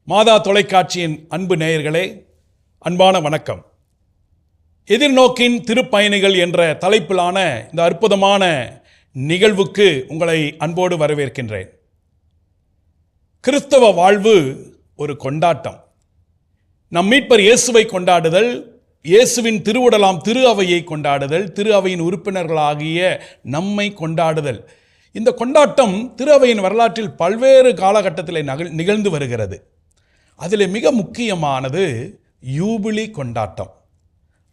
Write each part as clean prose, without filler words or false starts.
மாதா தொலைக்காட்சியின் அன்பு நேயர்களே, அன்பான வணக்கம். எதிர்நோக்கின் திருப்பயணிகள் என்ற தலைப்பிலான இந்த அற்புதமான நிகழ்வுக்கு உங்களை அன்போடு வரவேற்கின்றேன். கிறிஸ்தவ வாழ்வு ஒரு கொண்டாட்டம். நம் மீட்பர் இயேசுவை கொண்டாடுதல், இயேசுவின் திருவுடலாம் திரு அவையை கொண்டாடுதல், திரு அவையின் உறுப்பினர்களாகிய நம்மை கொண்டாடுதல். இந்த கொண்டாட்டம் திரு அவையின் வரலாற்றில் பல்வேறு காலகட்டத்தில் நிகழ்ந்து வருகிறது. அதில் மிக முக்கியமானது யூபிலி கொண்டாட்டம்.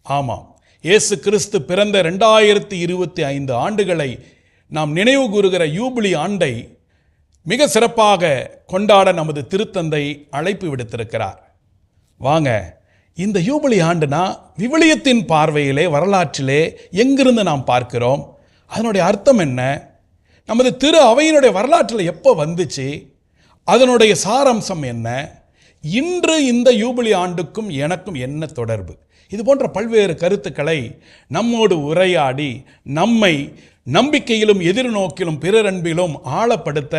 ஆமாம், இயேசு கிறிஸ்து பிறந்த 2025 ஆண்டுகளை நாம் நினைவு கூறுகிற யூபிலி ஆண்டை மிக சிறப்பாக கொண்டாட நமது திருத்தந்தை அழைப்பு விடுத்திருக்கிறார். வாங்க, இந்த யூபிலி ஆண்டுனா விவிலியத்தின் பார்வையிலே, வரலாற்றிலே எங்கிருந்து நாம் பார்க்கிறோம், அதனுடைய அர்த்தம் என்ன, நமது திரு அவையினுடைய வரலாற்றில் எப்போ வந்துச்சு, அதனுடைய சாராம்சம் என்ன, இன்று இந்த யூபிலி ஆண்டுக்கும் எனக்கும் என்ன தொடர்பு, இது போன்ற பல்வேறு கருத்துக்களை நம்மோடு உரையாடி நம்மை நம்பிக்கையிலும் எதிர்நோக்கிலும் பிறரன்பிலும் ஆழப்படுத்த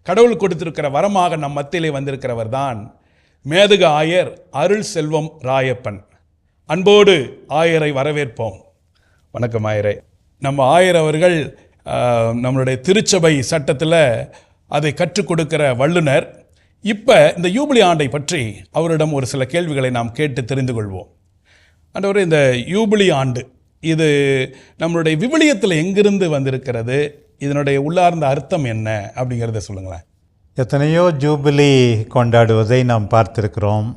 கடவுள் கொடுத்திருக்கிற வரமாக நம் மத்தியிலே வந்திருக்கிறவர் தான் மேதகு ஆயர் அருள் செல்வம் ராயப்பன். அன்போடு ஆயரை வரவேற்போம். வணக்கம் ஆயரே. நம்ம ஆயர் அவர்கள் நம்மளுடைய திருச்சபை சட்டத்தில் அதை கற்றுக் கொடுக்கிற வல்லுனர். இப்போ இந்த யூபிலி ஆண்டை பற்றி அவரிடம் ஒரு சில கேள்விகளை நாம் கேட்டு தெரிந்து கொள்வோம். ஆண்டவரே, இந்த யூபிலி ஆண்டு இது நம்மளுடைய விவிலியத்தில் எங்கிருந்து வந்திருக்கிறது, இதனுடைய உள்ளார்ந்த அர்த்தம் என்ன அப்படிங்கிறத சொல்லுங்களேன். எத்தனையோ ஜூபிலி கொண்டாடுவதை நாம் பார்த்திருக்கிறோம்.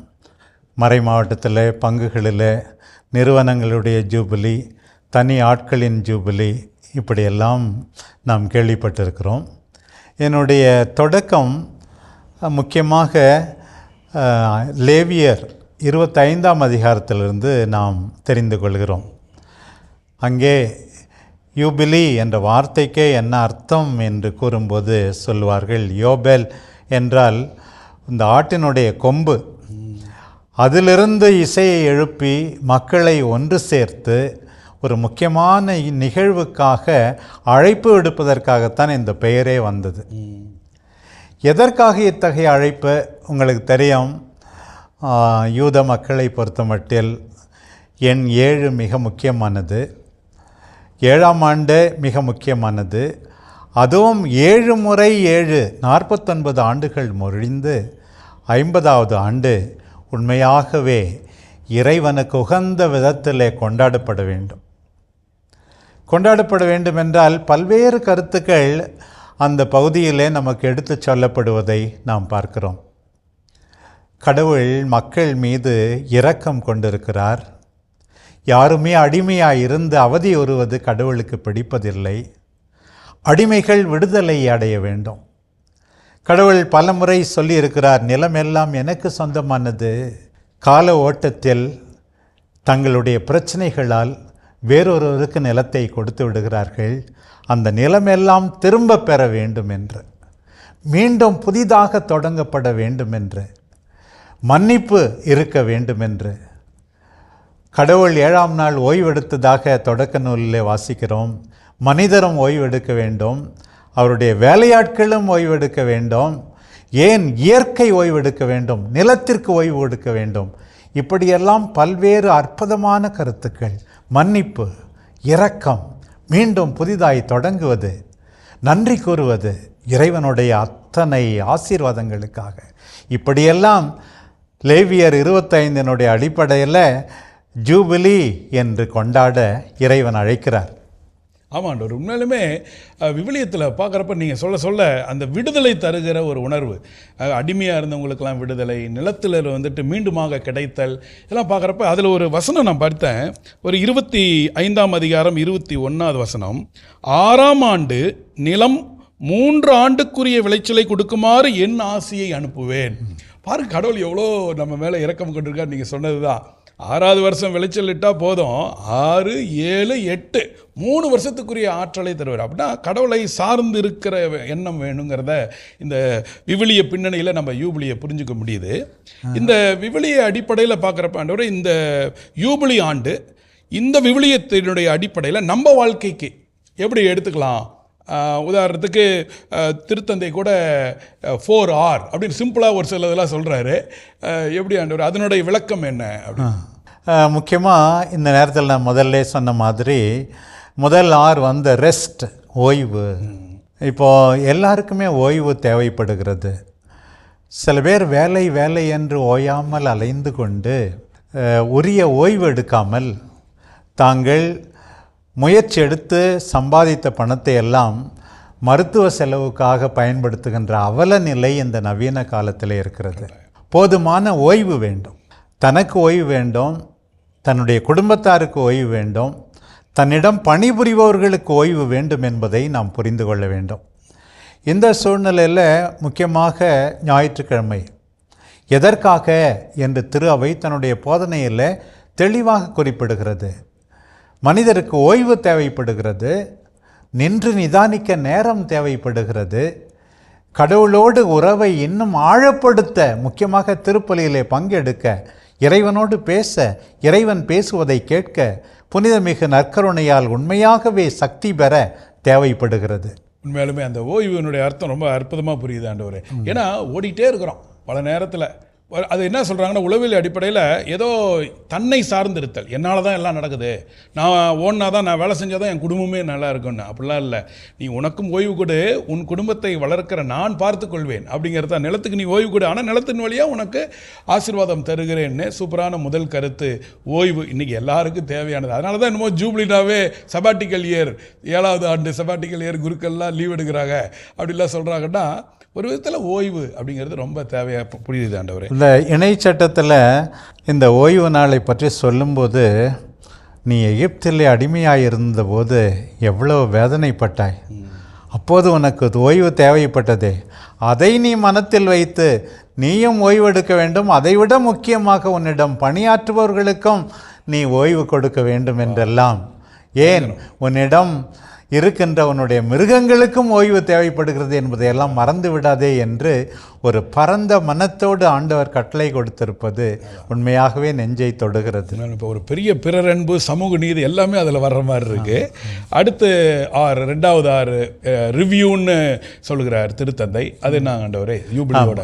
மறை மாவட்டத்தில், பங்குகளில், நிறுவனங்களுடைய ஜூபிலி, தனி ஆட்களின் ஜூபிலி, இப்படியெல்லாம் நாம் கேள்விப்பட்டிருக்கிறோம். என்னுடைய தொடக்கம் முக்கியமாக லேவியர் 25ஆம் அதிகாரத்திலிருந்து நாம் தெரிந்து கொள்கிறோம். அங்கே யூபிலி என்ற வார்த்தைக்கே என்ன அர்த்தம் என்று கூறும்போது சொல்வார்கள், யோபேல் என்றால் இந்த ஆட்டினுடைய கொம்பு, அதிலிருந்து இசையை எழுப்பி மக்களை ஒன்று சேர்த்து ஒரு முக்கியமான நிகழ்வுக்காக அழைப்பு விடுப்பதற்காகத்தான் இந்த பெயரே வந்தது. எதற்காக இத்தகைய அழைப்பு உங்களுக்கு தெரியும். யூத மக்களை பொறுத்தமட்டில் எண் 7 மிக முக்கியமானது, 7ஆம் ஆண்டு மிக முக்கியமானது. அதுவும் 7 முறை 7 49 ஆண்டுகள் முடிந்து 50ஆவது ஆண்டு உண்மையாகவே இறைவனுக்கு உகந்த விதத்திலே கொண்டாடப்பட வேண்டும். கொண்டாடப்பட வேண்டும் என்றால் பல்வேறு கருத்துக்கள் அந்த பகுதியிலே நமக்கு எடுத்து சொல்லப்படுவதை நாம் பார்க்கிறோம். கடவுள் மக்கள் மீது இரக்கம் கொண்டிருக்கிறார். யாருமே அடிமையாக இருந்து அவதியுறுவது கடவுளுக்கு பிடிப்பதில்லை. அடிமைகள் விடுதலை அடைய வேண்டும். கடவுள் பல முறை சொல்லியிருக்கிறார், நிலமெல்லாம் எனக்கு சொந்தமானது. கால ஓட்டத்தில் தங்களுடைய பிரச்சனைகளால் வேறொருவருக்கு நிலத்தை கொடுத்து விடுகிறார்கள். அந்த நிலமெல்லாம் திரும்ப பெற வேண்டும் என்று, மீண்டும் புதிதாக தொடங்கப்பட வேண்டும் என்று, மன்னிப்பு இருக்க வேண்டும் என்று. கடவுள் 7ஆம் நாள் ஓய்வெடுத்ததாக தொடக்க நூலிலே வாசிக்கிறோம். மனிதரும் ஓய்வெடுக்க வேண்டும், அவருடைய வேலையாட்களும் ஓய்வெடுக்க வேண்டும், ஏன் இயற்கை ஓய்வெடுக்க வேண்டும், நிலத்திற்கு ஓய்வு எடுக்க வேண்டும். இப்படியெல்லாம் பல்வேறு அற்புதமான கருத்துக்கள். மன்னிப்பு, இரக்கம், மீண்டும் புதிதாய் தொடங்குவது, நன்றி கூறுவது இறைவனுடைய அத்தனை ஆசீர்வாதங்களுக்காக. இப்படியெல்லாம் லேவியர் 25 அடிப்படையில் ஜூபிலி என்று கொண்டாட இறைவன் அழைக்கிறார். ஆமாண்டவர், உண்மையிலுமே விவிலியத்தில் பார்க்குறப்ப நீங்கள் சொல்ல அந்த விடுதலை தருகிற ஒரு உணர்வு, அடிமையாக இருந்தவங்களுக்கெல்லாம் விடுதலை, நிலத்தில் வந்துட்டு மீண்டுமாக கிடைத்தல், இதெல்லாம் பார்க்குறப்ப அதில் ஒரு வசனம் நான் பார்த்தேன். ஒரு 25ஆம் அதிகாரம் 21ஆவது வசனம், 6ஆம் ஆண்டு நிலம் 3 ஆண்டுக்குரிய விளைச்சலை கொடுக்குமாறு என் ஆசியை அனுப்புவேன். பாருங்க, கடவுள் எவ்வளோ நம்ம மேலே இரக்கம் கொண்டிருக்கார். நீங்கள் சொன்னது தான், 6வது வருஷம் விளைச்சல் இட்டால் போதும், 6, 7, 8 3 வருஷத்துக்குரிய ஆற்றலை தருவார். அப்படின்னா கடவுளை சார்ந்து இருக்கிற எண்ணம் வேணுங்கிறத இந்த விவிலிய பின்னணியில் நம்ம யூபிலியை புரிஞ்சுக்க முடியுது. இந்த விவிலிய அடிப்படையில் பார்க்குறப்ப ஆண்டவரே, இந்த யூபிலி ஆண்டு இந்த விவிலியத்தினுடைய அடிப்படையில் நம்ம வாழ்க்கைக்கு எப்படி எடுத்துக்கலாம் உதாரணத்துக்கு திருத்தந்தை கூட 4R அப்படின்னு சிம்பிளாக ஒரு சில இதெல்லாம் சொல்கிறாரு. எப்படி ஆண்டவர், அதனுடைய விளக்கம் என்ன அப்படின்னு? முக்கியமாக இந்த நேரத்தில் நான் முதல்ல சொன்ன மாதிரி முதல் ஆர் வந்து ரெஸ்ட், ஓய்வு. இப்போது எல்லாருக்குமே ஓய்வு தேவைப்படுகிறது. சில பேர் வேலை வேலை என்று ஓயாமல் அலைந்து கொண்டு உரிய ஓய்வு எடுக்காமல் தாங்கள் முயற்சி எடுத்து சம்பாதித்த பணத்தை எல்லாம் மருத்துவ செலவுக்காக பயன்படுத்துகின்ற அவல நிலை இந்த நவீன காலத்தில் இருக்கிறது. போதுமான ஓய்வு வேண்டும், தனக்கு ஓய்வு வேண்டும், தன்னுடைய குடும்பத்தாருக்கு ஓய்வு வேண்டும், தன்னிடம் பணிபுரிபவர்களுக்கு ஓய்வு வேண்டும் என்பதை நாம் புரிந்து கொள்ள வேண்டும். இந்த சூழ்நிலையில் முக்கியமாக ஞாயிற்றுக்கிழமை எதற்காக என்று திரு அவை தன்னுடைய போதனையில் தெளிவாக குறிப்பிடுகிறது. மனிதருக்கு ஓய்வு தேவைப்படுகிறது, நின்று நிதானிக்க நேரம் தேவைப்படுகிறது, கடவுளோடு உறவை இன்னும் ஆழப்படுத்த, முக்கியமாக திருப்பலியிலே பங்கெடுக்க, இறைவனோடு பேச, இறைவன் பேசுவதை கேட்க, புனிதமிகு நற்கருணையால் உண்மையாகவே சக்தி பெற தேவைப்படுகிறது. உண்மையாலுமே அந்த ஓய்வினுடைய அர்த்தம் ரொம்ப அற்புதமாக புரியுது ஆண்டவரே. ஏன்னா ஓடிட்டே இருக்கிறோம் பல நேரத்தில். அது என்ன சொல்கிறாங்கன்னா, உளவியல் அடிப்படையில் ஏதோ தன்னை சார்ந்திருத்தல், என்னால் தான் எல்லாம் நடக்குது, நான் ஓடினா தான், நான் வேலை செஞ்சால் தான் என் குடும்பமே நல்லா இருக்குன்னு. அப்படிலாம் இல்லை. நீ உனக்கும் ஓய்வு கொடு, உன் குடும்பத்தை வளர்க்கிற நான் பார்த்துக்கொள்வேன் அப்படிங்கிறது தான். நிலத்துக்கு நீ ஓய்வு கொடு, ஆனால் நிலத்தின் வழியாக உனக்கு ஆசீர்வாதம் தருகிறேன்னு சூப்பரான முதல் கருத்து. ஓய்வு இன்றைக்கி எல்லாருக்கும் தேவையானது. அதனால தான் என்னமோ ஜூப்ளினாவே சபாட்டிக்கல் இயர், 7வது ஆண்டு சபாட்டிக்கல் இயர் குருக்கள்லாம் லீவ் எடுக்கிறாங்க அப்படிலாம் சொல்கிறாங்கன்னா, ஒரு விதத்தில் ஓய்வு அப்படிங்கிறது ரொம்ப தேவையாக புரியுது ஆண்டவரே. இந்த இணை சட்டத்தில் இந்த ஓய்வு நாளை பற்றி சொல்லும்போது, நீ எகிப்திலே அடிமையாக இருந்தபோது எவ்வளோ வேதனைப்பட்டாய், அப்போது உனக்கு ஓய்வு தேவைப்பட்டதே, அதை நீ மனத்தில் வைத்து நீயும் ஓய்வெடுக்க வேண்டும், அதைவிட முக்கியமாக உன்னிடம் பணியாற்றுபவர்களுக்கும் நீ ஓய்வு கொடுக்க வேண்டும் என்றெல்லாம். ஏன் உன்னிடம் இருக்கின்ற உன்னுடைய மிருகங்களுக்கும் ஓய்வு தேவைப்படுகிறது என்பதையெல்லாம் மறந்து விடாதே என்று ஒரு பரந்த மனத்தோடு ஆண்டவர் கட்டளை கொடுத்திருப்பது உண்மையாகவே நெஞ்சை தொடுகிறது. இப்போ ஒரு பெரிய பிறரன்பு, சமூக நீதி எல்லாமே அதில் வர்ற மாதிரி இருக்கு. அடுத்து 2வது ஆறு ரிவ்யூன்னு சொல்லுகிறார் திருத்தந்தை. அது என்ன ஆண்டவரே யூபிலியோட?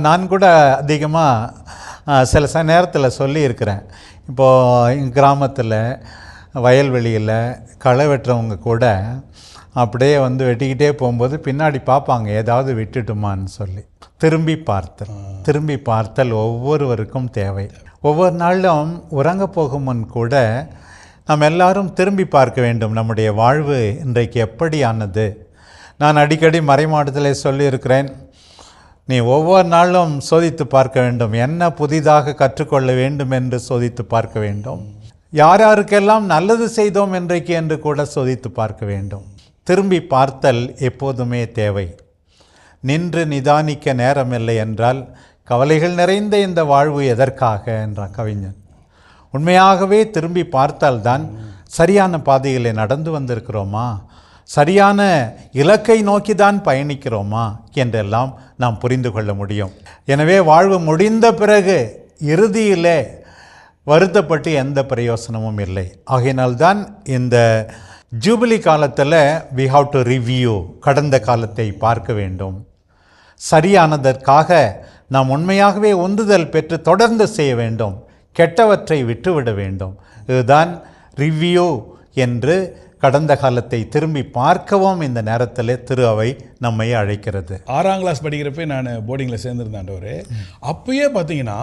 நான் கூட அதிகமாக சில நேரத்தில் சொல்லியிருக்கிறேன். இப்போது எங்கள் கிராமத்தில் வயல்வெளியில் களை வெட்டுறவங்க கூட அப்படியே வந்து வெட்டிக்கிட்டே போகும்போது பின்னாடி பார்ப்பாங்க, ஏதாவது விட்டுட்டுமான்னு சொல்லி. திரும்பி பார்த்தல் ஒவ்வொருவருக்கும் தேவை. ஒவ்வொரு நாளும் உறங்க போகும் முன் கூட நாம் எல்லாரும் திரும்பி பார்க்க வேண்டும், நம்முடைய வாழ்வு இன்றைக்கு எப்படியானது. நான் அடிக்கடி மறைமாடத்தில் சொல்லியிருக்கிறேன், நீ ஒவ்வொரு நாளும் சோதித்து பார்க்க வேண்டும், என்ன புதிதாக கற்றுக்கொள்ள வேண்டும் என்று சோதித்து பார்க்க வேண்டும், யார் யாருக்கெல்லாம் நல்லது செய்தோம் இன்றைக்கு என்று கூட சோதித்து பார்க்க வேண்டும். திரும்பி பார்த்தல் எப்போதுமே தேவை. நின்று நிதானிக்க நேரமில்லை என்றால் கவலைகள் நிறைந்த இந்த வாழ்வு எதற்காக என்றார் கவிஞன். உண்மையாகவே திரும்பி பார்த்தால்தான் சரியான பாதையிலே நடந்து வந்திருக்கிறோமா, சரியான இலக்கை நோக்கி தான் பயணிக்கிறோமா என்றெல்லாம் நாம் புரிந்து கொள்ள முடியும். எனவே வாழ்வு முடிந்த பிறகு இறுதியிலே வருத்தப்பட்டு எந்த பிரயோசனமும் இல்லை. ஆகையினால்தான் இந்த ஜூபிலி காலத்தில் we have to review, கடந்த காலத்தை பார்க்க வேண்டும். சரியானதற்காக நாம் உண்மையாகவே உந்துதல் பெற்று தொடர்ந்து செய்ய வேண்டும், கெட்டவற்றை விட்டுவிட வேண்டும். இதுதான் ரிவ்யூ என்று கடந்த காலத்தை திரும்பி பார்க்கவும் இந்த நேரத்தில் திரு அவை நம்மை அழைக்கிறது. 6ஆம் கிளாஸ் படிக்கிறப்ப நான் போர்டிங்கில் சேர்ந்துருந்தாண்டவர். அப்பயே பார்த்தீங்கன்னா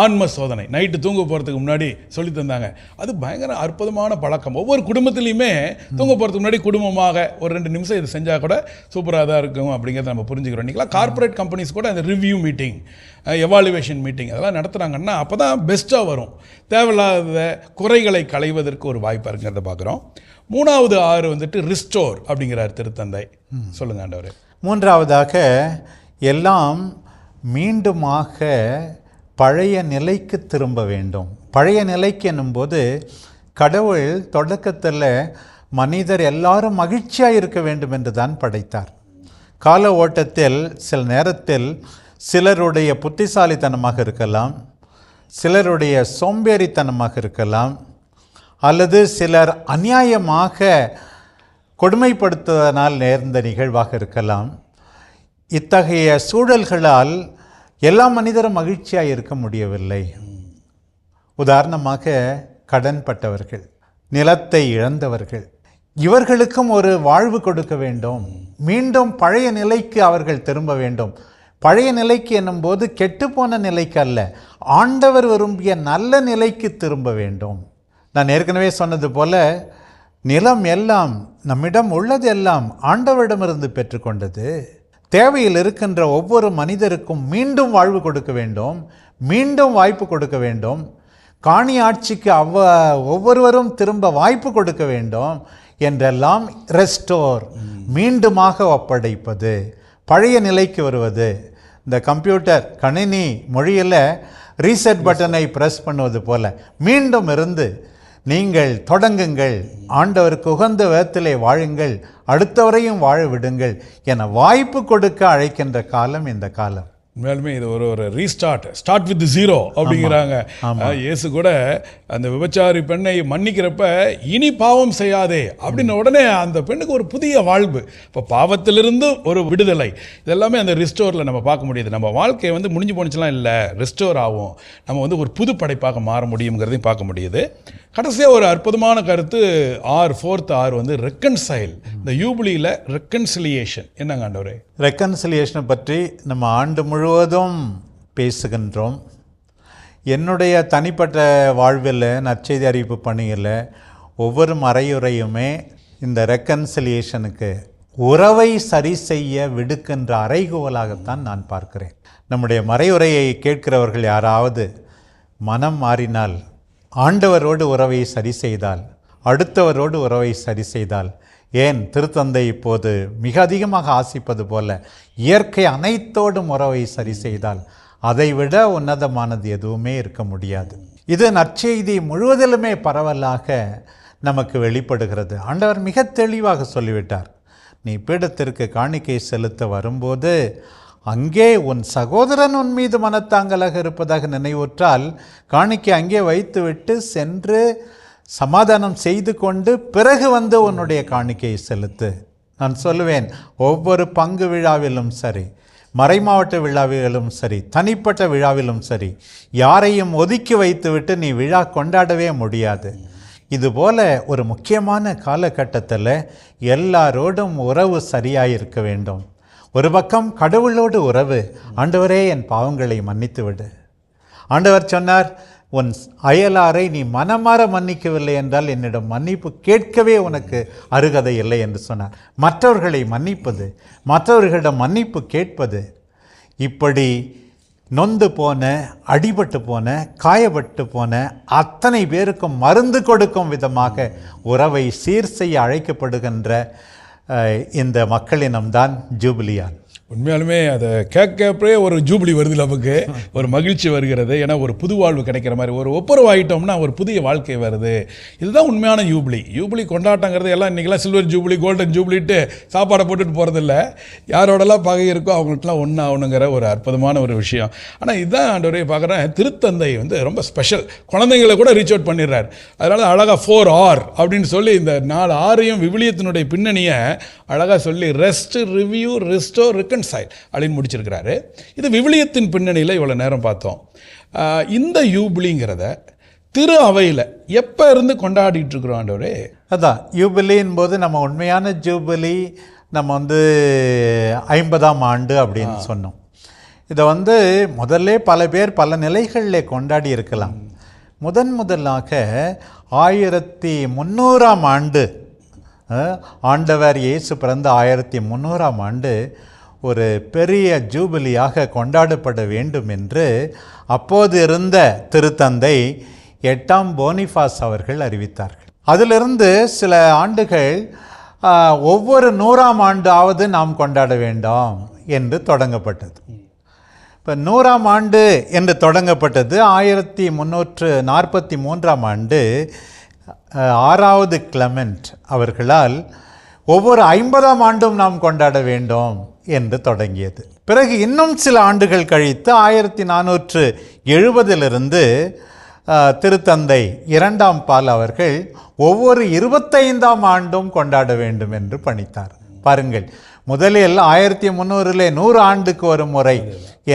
ஆன்ம சோதனை நைட்டு தூங்க போகிறதுக்கு முன்னாடி சொல்லி தந்தாங்க. அது பயங்கர அற்புதமான பழக்கம். ஒவ்வொரு குடும்பத்துலேயுமே தூங்க போகிறதுக்கு முன்னாடி குடும்பமாக ஒரு 2 நிமிஷம் இது செஞ்சால் கூட சூப்பராக தான் இருக்கும் அப்படிங்கிறத நம்ம புரிஞ்சுக்கிறோம். இன்றைக்கெலாம் கார்ப்பரேட் கம்பெனிஸ் கூட அந்த ரிவ்யூ மீட்டிங், எவாலுவேஷன் மீட்டிங் அதெல்லாம் நடத்துகிறாங்கன்னா அப்போ தான் பெஸ்ட்டாக வரும். தேவையில்லாத குறைகளை களைவதற்கு ஒரு வாய்ப்பாக இருக்கிறத பார்க்குறோம். 3வது ஆறு வந்துட்டு ரிஸ்டோர் அப்படிங்கிறார் திருத்தந்தை. சொல்லுங்க ஆண்டவரே. 3வதாக எல்லாம் மீண்டுமாக பழைய நிலைக்கு திரும்ப வேண்டும். பழைய நிலைக்கு என்னும்போது கடவுள் தொடக்கத்தில் மனிதர் எல்லாரும் மகிழ்ச்சியாக இருக்க வேண்டும் என்று தான் படைத்தார். கால ஓட்டத்தில் சில நேரத்தில் சிலருடைய புத்திசாலித்தனமாக இருக்கலாம், சிலருடைய சோம்பேறித்தனமாக இருக்கலாம், அல்லது சிலர் அநியாயமாக கொடுமைப்படுத்துவதனால் நேர்ந்த நிகழ்வாக இருக்கலாம். இத்தகைய சூழல்களால் எல்லா மனிதரும் மகிழ்ச்சியாக இருக்க முடியவில்லை. உதாரணமாக கடன்பட்டவர்கள், நிலத்தை இழந்தவர்கள், இவர்களுக்கும் ஒரு வாழ்வு கொடுக்க வேண்டும். மீண்டும் பழைய நிலைக்கு அவர்கள் திரும்ப வேண்டும். பழைய நிலைக்கு என்னும்போது கெட்டுப்போன நிலைக்கு அல்ல, ஆண்டவர் விரும்பிய நல்ல நிலைக்கு திரும்ப வேண்டும். நான் ஏற்கனவே சொன்னது போல, நிலம் எல்லாம், நம்மிடம் உள்ளது எல்லாம் ஆண்டவரிடமிருந்து பெற்றுக்கொண்டது. தேவையில் இருக்கின்ற ஒவ்வொரு மனிதருக்கும் மீண்டும் வாழ்வு கொடுக்க வேண்டும், மீண்டும் வாய்ப்பு கொடுக்க வேண்டும். காணி ஆட்சிக்கு ஒவ்வொருவரும் திரும்ப வாய்ப்பு கொடுக்க வேண்டும் என்றெல்லாம் ரெஸ்டோர், மீண்டுமாக ஒப்படைப்பது, பழைய நிலைக்கு வருவது. இந்த கம்ப்யூட்டர் கணினி மொழியில் ரீசெட் பட்டனை ப்ரெஸ் பண்ணுவது போல மீண்டும் இருந்து நீங்கள் தொடங்குங்கள், ஆண்டவருக்கு உகந்த விதத்திலே வாழுங்கள், அடுத்தவரையும் வாழ விடுங்கள் என வாய்ப்பு கொடுக்க அழைக்கின்ற காலம் இந்த காலம். உண்மையாலுமே இது ஒரு ஸ்டார்ட் வித் ஜீரோ அப்படிங்கிறாங்க. இயேசு கூட அந்த விபச்சாரி பெண்ணை மன்னிக்கிறப்ப இனி பாவம் செய்யாதே அப்படின்ன உடனே அந்த பெண்ணுக்கு ஒரு புதிய வாழ்வு, இப்போ பாவத்திலிருந்து ஒரு விடுதலை, இதெல்லாமே அந்த ரிஸ்டோரில் நம்ம பார்க்க முடியுது. நம்ம வாழ்க்கையை முடிஞ்சு போனிச்சுலாம் இல்லை, ரிஸ்டோர் ஆகும், நம்ம ஒரு புது படைப்பாக மாற முடியுங்கிறதையும் பார்க்க முடியுது. கடைசியாக ஒரு அற்புதமான கருத்து ஃபோர்த் ஆர் ரெக்கன்சைல். இந்த யூபிலியில் ரெக்கன்சிலியேஷன் என்னங்க ஆண்டவரே? ரெக்கன்சிலியேஷனை பற்றி நம்ம ஆண்டு முழுவதும் பேசுகின்றோம். என்னுடைய தனிப்பட்ட வாழ்வில், நற்செய்தி அறிவிப்பு பணியில் ஒவ்வொரு மறையுறையுமே இந்த ரெக்கன்சிலியேஷனுக்கு, உறவை சரி செய்ய விடுக்கின்ற அறைகூவலாகத்தான் நான் பார்க்கிறேன். நம்முடைய மறையுறையை கேட்கிறவர்கள் யாராவது மனம் மாறினால், ஆண்டவரோடு உறவை சரி செய்தால், அடுத்தவரோடு உறவை சரி செய்தால், ஏன் திருத்தந்தை இப்போது மிக அதிகமாக ஆசிப்பது போல இயற்கை அனைத்தோடும் உறவை சரி செய்தால், அதைவிட உன்னதமானது எதுவுமே இருக்க முடியாது. இது நற்செய்தி முழுவதிலுமே பரவலாக நமக்கு வெளிப்படுகிறது. ஆண்டவர் மிக தெளிவாக சொல்லிவிட்டார், நீ பீடத்திற்கு காணிக்கை செலுத்த வரும்போது அங்கே உன் சகோதரன் உன் மீது மனத்தாங்கலாக இருப்பதாக நினைவுற்றால் காணிக்கை அங்கே வைத்துவிட்டு சென்று சமாதானம் செய்து கொண்டு பிறகு உன்னுடைய காணிக்கையை செலுத்து. நான் சொல்லுவேன், ஒவ்வொரு பங்கு விழாவிலும் சரி, மறைமாவட்ட விழாவிலும் சரி, தனிப்பட்ட விழாவிலும் சரி, யாரையும் ஒதுக்கி வைத்துவிட்டு நீ விழா கொண்டாடவே முடியாது. இதுபோல ஒரு முக்கியமான காலகட்டத்தில் எல்லாரோடும் உறவு சரியாக இருக்க வேண்டும். ஒரு பக்கம் கடவுளோடு உறவு, ஆண்டவரே என் பாவங்களை மன்னித்து விடு. ஆண்டவர் சொன்னார், உன் அயலாரை நீ மனமாற மன்னிக்கவில்லை என்றால் என்னிடம் மன்னிப்பு கேட்கவே உனக்கு அருகதை இல்லை என்று சொன்னார். மற்றவர்களை மன்னிப்பது, மற்றவர்களிடம் மன்னிப்பு கேட்பது, இப்படி நொந்து போன, அடிபட்டு போன, காயப்பட்டு போன அத்தனை பேருக்கும் மருந்து கொடுக்கும் விதமாக உறவை சீர் செய்ய அழைக்கப்படுகின்ற இந்த மக்களினம்தான் ஜூபிலியால். உண்மையாலுமே அதை கேட்கப்பே ஒரு ஜூபிலி வருது, நமக்கு ஒரு மகிழ்ச்சி வருகிறது. ஏன்னா ஒரு புது வாழ்வு கிடைக்கிற மாதிரி, ஒரு ஒப்புரவாயிட்டோம்னா ஒரு புதிய வாழ்க்கை வருது. இதுதான் உண்மையான யூபிலி. யூபிலி கொண்டாட்டங்கிறது எல்லாம் இன்றைக்கெல்லாம் சில்வர் ஜூபிலி, கோல்டன் ஜூபிலிட்டு சாப்பாடை போட்டுட்டு போகிறதில்ல. யாரோடலாம் பகை இருக்கோ அவங்களுக்குலாம் ஒன்றாகணுங்கிற ஒரு அற்புதமான ஒரு விஷயம். ஆனால் இதுதான் ஆண்டவரே பார்க்குறேன், திருத்தந்தை ரொம்ப ஸ்பெஷல், குழந்தைங்களை கூட ரீச் அவுட் பண்ணிடுறார். அதனால் அழகாக 4R அப்படின்னு சொல்லி இந்த 4 ஆரையும் விவிலியத்தினுடைய பின்னணியை அழகாக சொல்லி ரெஸ்ட், ரிவ்யூ, ரிஸ்டோர், ரெக்கன்சைல் அப்படின்னு முடிச்சிருக்கிறாரு. இது விவிலியத்தின் பின்னணியில் இவ்வளோ நேரம் பார்த்தோம். இந்த யூபிலிங்கிறத திரு அவையில் எப்போ இருந்து கொண்டாடிட்டு இருக்கிறோம் ஆண்டவரே? அதான் யூபிலின் போது நம்ம உண்மையான ஜூபிலி நம்ம 50ஆம் ஆண்டு அப்படின்னு சொன்னோம். இதை முதல்ல பல பேர் பல நிலைகளில் கொண்டாடி இருக்கலாம். முதலாக 1300ஆம் ஆண்டு, ஆண்டவர் இயேசு பிறந்த 1300ஆம் ஆண்டு ஒரு பெரிய ஜூபிலியாக கொண்டாடப்பட வேண்டும் என்று அப்போது இருந்த திருத்தந்தை 8ஆம் போனிஃபாஸ் அவர்கள் அறிவித்தார்கள். அதிலிருந்து சில ஆண்டுகள் ஒவ்வொரு 100ஆம் ஆண்டாவது நாம் கொண்டாட வேண்டாம் என்று தொடங்கப்பட்டது. இப்போ 100ஆம் ஆண்டு என்று தொடங்கப்பட்டது 1343ஆம் ஆண்டு 6வது கிளமெண்ட் அவர்களால் ஒவ்வொரு 50ஆம் ஆண்டும் நாம் கொண்டாட வேண்டும் என்று தொடங்கியது. பிறகு இன்னும் சில ஆண்டுகள் கழித்து 1470 திருத்தந்தை 2ஆம் பால் அவர்கள் ஒவ்வொரு 25ஆம் ஆண்டும் கொண்டாட வேண்டும் என்று பணித்தார். பாருங்கள், முதலில் 1300 100 ஆண்டுக்கு ஒரு முறை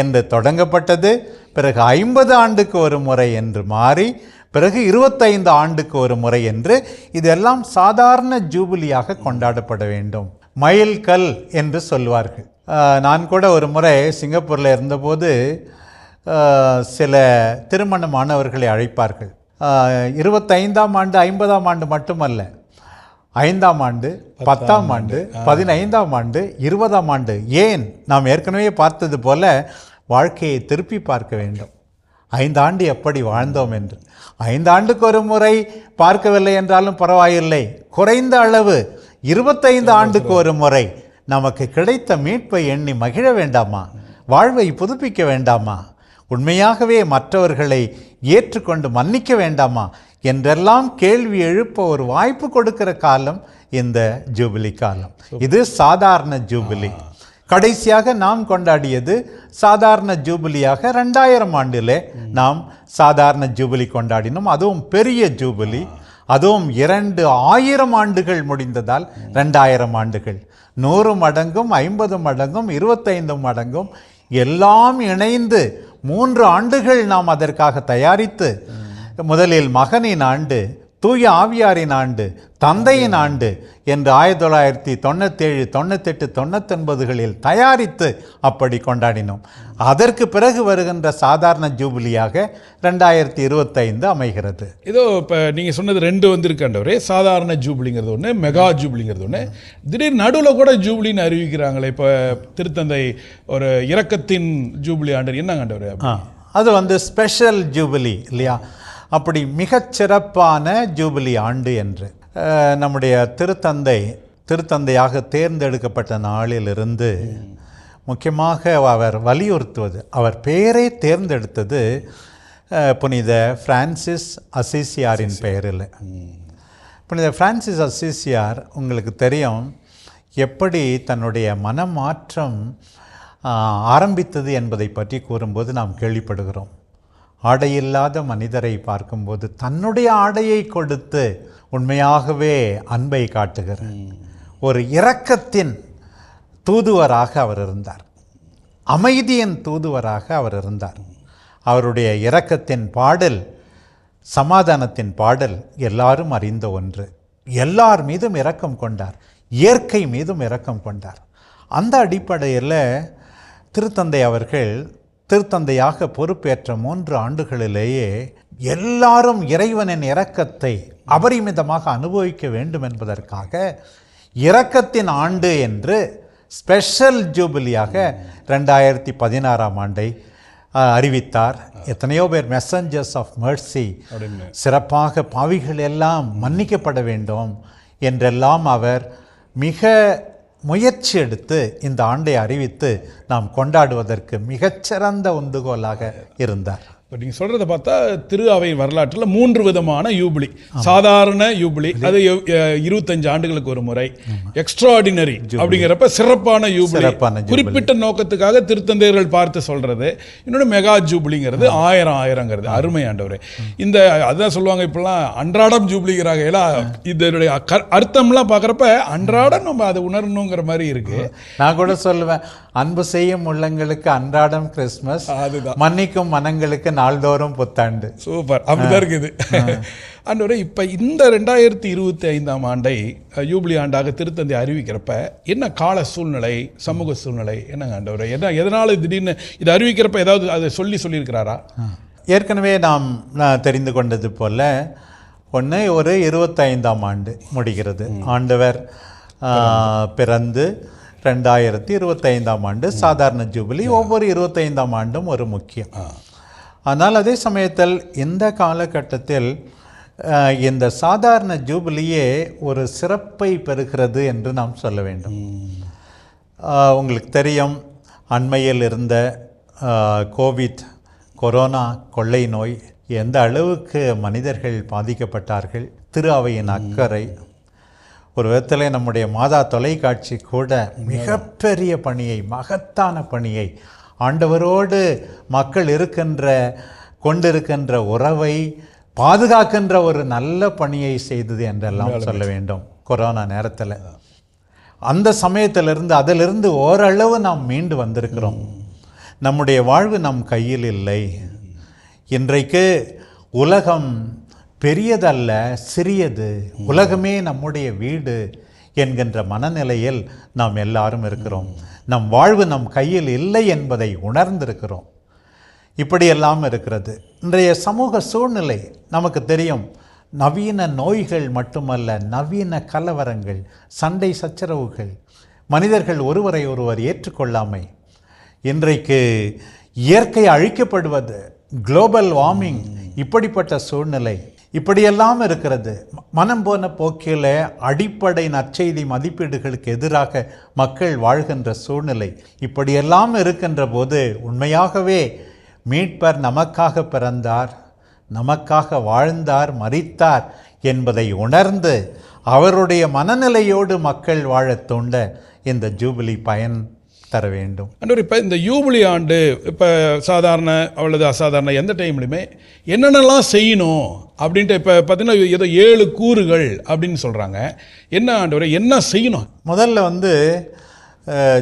என்று தொடங்கப்பட்டது. பிறகு 50 ஆண்டுக்கு ஒரு முறை என்று மாறி பிறகு 25 ஆண்டுக்கு ஒரு முறை என்று இதெல்லாம் சாதாரண ஜூபிலியாக கொண்டாடப்பட வேண்டும். மைல்கல் என்று சொல்வார்கள். நான் கூட ஒரு முறை சிங்கப்பூரில் இருந்தபோது சில திருமணமானவர்களை அழைப்பார்கள். 25ஆம் ஆண்டு 50ஆம் ஆண்டு மட்டுமல்ல, 5ஆம் ஆண்டு 10ஆம் ஆண்டு 15ஆம் ஆண்டு 20ஆம் ஆண்டு, ஏன் நாம் ஏற்கனவே பார்த்தது போல வாழ்க்கையை திருப்பி பார்க்க வேண்டும். 5 ஆண்டு எப்படி வாழ்ந்தோம் என்று. 5 ஆண்டுக்கு ஒரு முறை பார்க்கவில்லை என்றாலும் பரவாயில்லை, குறைந்த அளவு 25 ஆண்டுக்கு ஒரு முறை நமக்கு கிடைத்த மீட்பை எண்ணி மகிழ வேண்டாமா? வாழ்வை புதுப்பிக்க வேண்டாமா? உண்மையாகவே மற்றவர்களை ஏற்றுக்கொண்டு மன்னிக்க வேண்டாமா என்றெல்லாம் கேள்வி எழுப்ப ஒரு வாய்ப்பு கொடுக்கிற காலம் இந்த ஜூபிலி காலம். இது சாதாரண ஜூபிலி. கடைசியாக நாம் கொண்டாடியது சாதாரண ஜூபிலியாக 2000 ஆண்டிலே நாம் சாதாரண ஜூபிலி கொண்டாடினோம். அதுவும் பெரிய ஜூபிலி, அதுவும் 2000 ஆண்டுகள் முடிந்ததால் 2000 ஆண்டுகள். 100 மடங்கும் 50 மடங்கும் 25 மடங்கும் எல்லாம் இணைந்து 3 ஆண்டுகள் நாம் அதற்காக தயாரித்து, முதலில் மகனின் ஆண்டு, தூய ஆவியாரின் ஆண்டு, தந்தையின் ஆண்டு என்று 1997 98 99களில் தயாரித்து அப்படி கொண்டாடினோம். அதற்கு பிறகு வருகின்ற சாதாரண ஜூபிலியாக 2025 அமைகிறது. இதோ இப்போ நீங்கள் சொன்னது 2 வந்திருக்காண்டவரே, சாதாரண ஜூபிலிங்கிறது ஒன்று, மெகா ஜூபிலிங்கிறது ஒன்று. திடீர் நடுவில் கூட ஜூபிலின்னு அறிவிக்கிறாங்களே. இப்போ திருத்தந்தை ஒரு இரக்கத்தின் ஜூபிலி ஆண்டு என்னங்கண்டவர்? அது ஸ்பெஷல் ஜூபிலி இல்லையா? அப்படி மிகச்சிறப்பான ஜூபிலி ஆண்டு என்று நம்முடைய திருத்தந்தையாக தேர்ந்தெடுக்கப்பட்ட நாளிலிருந்து முக்கியமாக அவர் வலியுறுத்துவது, அவர் பெயரை தேர்ந்தெடுத்தது புனித பிரான்சிஸ் அசிசியாரின் பெயரில். புனித பிரான்சிஸ் அசிசியார் உங்களுக்கு தெரியும் எப்படி தன்னுடைய மனமாற்றம் ஆரம்பித்தது என்பதை பற்றி கூறும்போது நாம் கேள்விப்படுகிறோம். ஆடையில்லாத மனிதரை பார்க்கும்போது தன்னுடைய ஆடையை கொடுத்து உண்மையாகவே அன்பை காட்டுகிற ஒரு இரக்கத்தின் தூதுவராக அவர் இருந்தார். அமைதியின் தூதுவராக அவர் இருந்தார். அவருடைய இரக்கத்தின் பாடல், சமாதானத்தின் பாடல் எல்லாரும் அறிந்த ஒன்று. எல்லார் மீதும் இரக்கம் கொண்டார், இயற்கை மீதும் இரக்கம் கொண்டார். அந்த அடிப்படையில் திருத்தந்தை அவர்கள் திருத்தந்தையாக பொறுப்பேற்ற 3 ஆண்டுகளிலேயே எல்லாரும் இறைவனின் இரக்கத்தை அபரிமிதமாக அனுபவிக்க வேண்டும் என்பதற்காக இரக்கத்தின் ஆண்டு என்று ஸ்பெஷல் ஜூபிலியாக 2016ஆம் ஆண்டை அறிவித்தார். எத்தனையோ பேர் மெசஞ்சர்ஸ் ஆஃப் மெர்சி, சிறப்பாக பாவிகள் எல்லாம் மன்னிக்கப்பட வேண்டும் என்றெல்லாம் அவர் மிக முயற்சி எடுத்து இந்த ஆண்டை அறிவித்து நாம் கொண்டாடுவதற்கு மிகச்சிறந்த உந்துகோலாக இருந்தார். இப்போ நீங்கள் சொல்கிறத பார்த்தா திரு அவை வரலாற்றில் 3 விதமான யூபிலி. சாதாரண யூபிலி, அது 25 ஆண்டுகளுக்கு ஒரு முறை. எக்ஸ்ட்ராடினரி அப்படிங்கிறப்ப சிறப்பான யூபிலி, குறிப்பிட்ட நோக்கத்துக்காக திருத்தந்தையர்கள் பார்த்து சொல்கிறது. இன்னொன்று மெகா ஜூபிலிங்கிறது 1000 அருமை ஆண்டவரே. இந்த அதுதான் சொல்லுவாங்க இப்பெல்லாம் அன்றாடம் ஜூபிலிங்கிறாங்க. எல்லாம் இதனுடைய அர்த்தம்லாம் பார்க்குறப்ப அன்றாடம் நம்ம அதை உணரணுங்கிற மாதிரி இருக்கு. நான் கூட சொல்லுவேன், அன்பு செய்யும் உள்ளங்களுக்கு அன்றாடம் கிறிஸ்மஸ், மன்னிக்கும் மனங்களுக்கு நாள்தோறும் புத்தாண்டு. சூப்பர், அப்படிதான் இருக்குது ஆண்டவரே. இப்போ இந்த 2025ஆம் ஆண்டை யூபிலி ஆண்டாக திருத்தந்தை அறிவிக்கிறப்ப என்ன கால சூழ்நிலை, சமூக சூழ்நிலை என்னங்க ஆண்டவரே? எதனால் திடீர்னு இது அறிவிக்கிறப்ப ஏதாவது அதை சொல்லியிருக்கிறாரா? ஏற்கனவே நாம் தெரிந்து கொண்டது போல ஒரு 25ஆம் ஆண்டு முடிகிறது. ஆண்டவர் பிறந்து 2025ஆம் ஆண்டு சாதாரண ஜூபிலி. ஒவ்வொரு 25ஆம் ஆண்டும் ஒரு முக்கியம். ஆனால் அதே சமயத்தில் இந்த காலகட்டத்தில் இந்த சாதாரண ஜூபிலியே ஒரு சிறப்பை பெறுகிறது என்று நாம் சொல்ல வேண்டும். உங்களுக்கு தெரியும், அண்மையில் இருந்த கொரோனா கொள்ளை நோய் எந்த அளவுக்கு மனிதர்கள் பாதிக்கப்பட்டார்கள். திரு அவையின் அக்கறை, ஒரு விதத்தில் நம்முடைய மாதா தொலைக்காட்சி கூட மிகப்பெரிய பணியை, மகத்தான பணியை, ஆண்டவரோடு மக்கள் இருக்கின்ற கொண்டிருக்கின்ற உறவை பாதுகாக்கின்ற ஒரு நல்ல பணியை செய்தது என்றெல்லாம் சொல்ல வேண்டும். கொரோனா நேரத்தில் அந்த சமயத்திலிருந்து அதிலிருந்து ஓரளவு நாம் மீண்டு வந்திருக்கிறோம். நம்முடைய வாழ்வு நம் கையில் இல்லை. இன்றைக்கு உலகம் பெரியதல்ல, சிறியது. உலகமே நம்முடைய வீடு என்கின்ற மனநிலையில் நாம் எல்லாரும் இருக்கிறோம். நம் வாழ்வு நம் கையில் இல்லை என்பதை உணர்ந்திருக்கிறோம். இப்படியெல்லாம் இருக்கிறது இன்றைய சமூக சூழ்நிலை. நமக்கு தெரியும், நவீன நோய்கள் மட்டுமல்ல, நவீன கலவரங்கள், சண்டை சச்சரவுகள், மனிதர்கள் ஒருவரை ஒருவர் ஏற்றுக்கொள்ளாமை, இன்றைக்கு இயற்கை அழிக்கப்படுவது, குளோபல் வார்மிங், இப்படிப்பட்ட சூழ்நிலை இப்படியெல்லாம் இருக்கிறது. மனம் போன போக்கில் அடிப்படை நற்செய்தி மதிப்பீடுகளுக்கு எதிராக மக்கள் வாழ்கின்ற சூழ்நிலை இப்படியெல்லாம் இருக்கின்ற போது உண்மையாகவே மீட்பர் நமக்காக பிறந்தார், நமக்காக வாழ்ந்தார், மரித்தார் என்பதை உணர்ந்து அவருடைய மனநிலையோடு மக்கள் வாழத் தூண்ட இந்த ஜூபிலி பயன் தர வேண்டும். அன்றவர் இப்போ இந்த யூபிலி ஆண்டு இப்போ சாதாரண அல்லது அசாதாரண எந்த டைம்லையுமே என்னென்னலாம் செய்யணும் அப்படின்ட்டு இப்போ பார்த்தீங்கன்னா ஏதோ 7 கூறுகள் அப்படின்னு சொல்கிறாங்க. என்ன ஆண்டவரை என்ன செய்யணும்? முதல்ல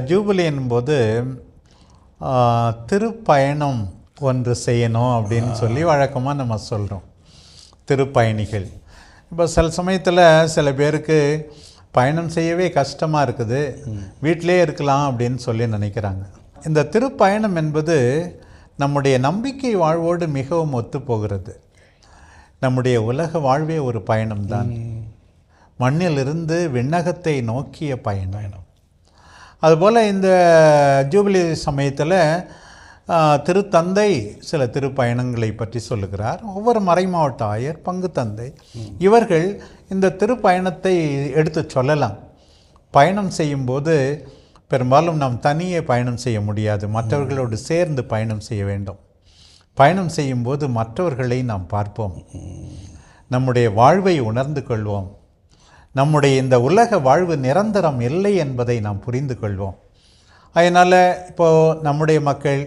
ஜூபிலி என்போது திருப்பயணம் ஒன்று செய்யணும் அப்படின்னு சொல்லி வழக்கமாக நம்ம சொல்கிறோம். திருப்பயணிகள் இப்போ சில சமயத்தில் சில பேருக்கு பயணம் செய்யவே கஷ்டமாக இருக்குது, வீட்டிலே இருக்கலாம் அப்படின்னு சொல்லி நினைக்கிறாங்க. இந்த திருப்பயணம் என்பது நம்முடைய நம்பிக்கை வாழ்வோடு மிகவும் ஒத்து போகிறது. நம்முடைய உலக வாழ்வே ஒரு பயணம்தான். மண்ணிலிருந்து விண்ணகத்தை நோக்கிய பயணம். அதுபோல் இந்த ஜூபிலி சமயத்தில் திருத்தந்தை சில திருப்பயணங்களை பற்றி சொல்லுகிறார். ஒவ்வொரு மறைமாவட்ட ஆயர், பங்கு தந்தை, இவர்கள் இந்த திருப்பயணத்தை எடுத்து சொல்லலாம். பயணம் செய்யும்போது பெரும்பாலும் நாம் தனியே பயணம் செய்ய முடியாது, மற்றவர்களோடு சேர்ந்து பயணம் செய்ய வேண்டும். பயணம் செய்யும்போது மற்றவர்களை நாம் பார்ப்போம், நம்முடைய வாழ்வை உணர்ந்து கொள்வோம், நம்முடைய இந்த உலக வாழ்வு நிரந்தரம் இல்லை என்பதை நாம் புரிந்து கொள்வோம். அதனால் இப்போது நம்முடைய மக்கள்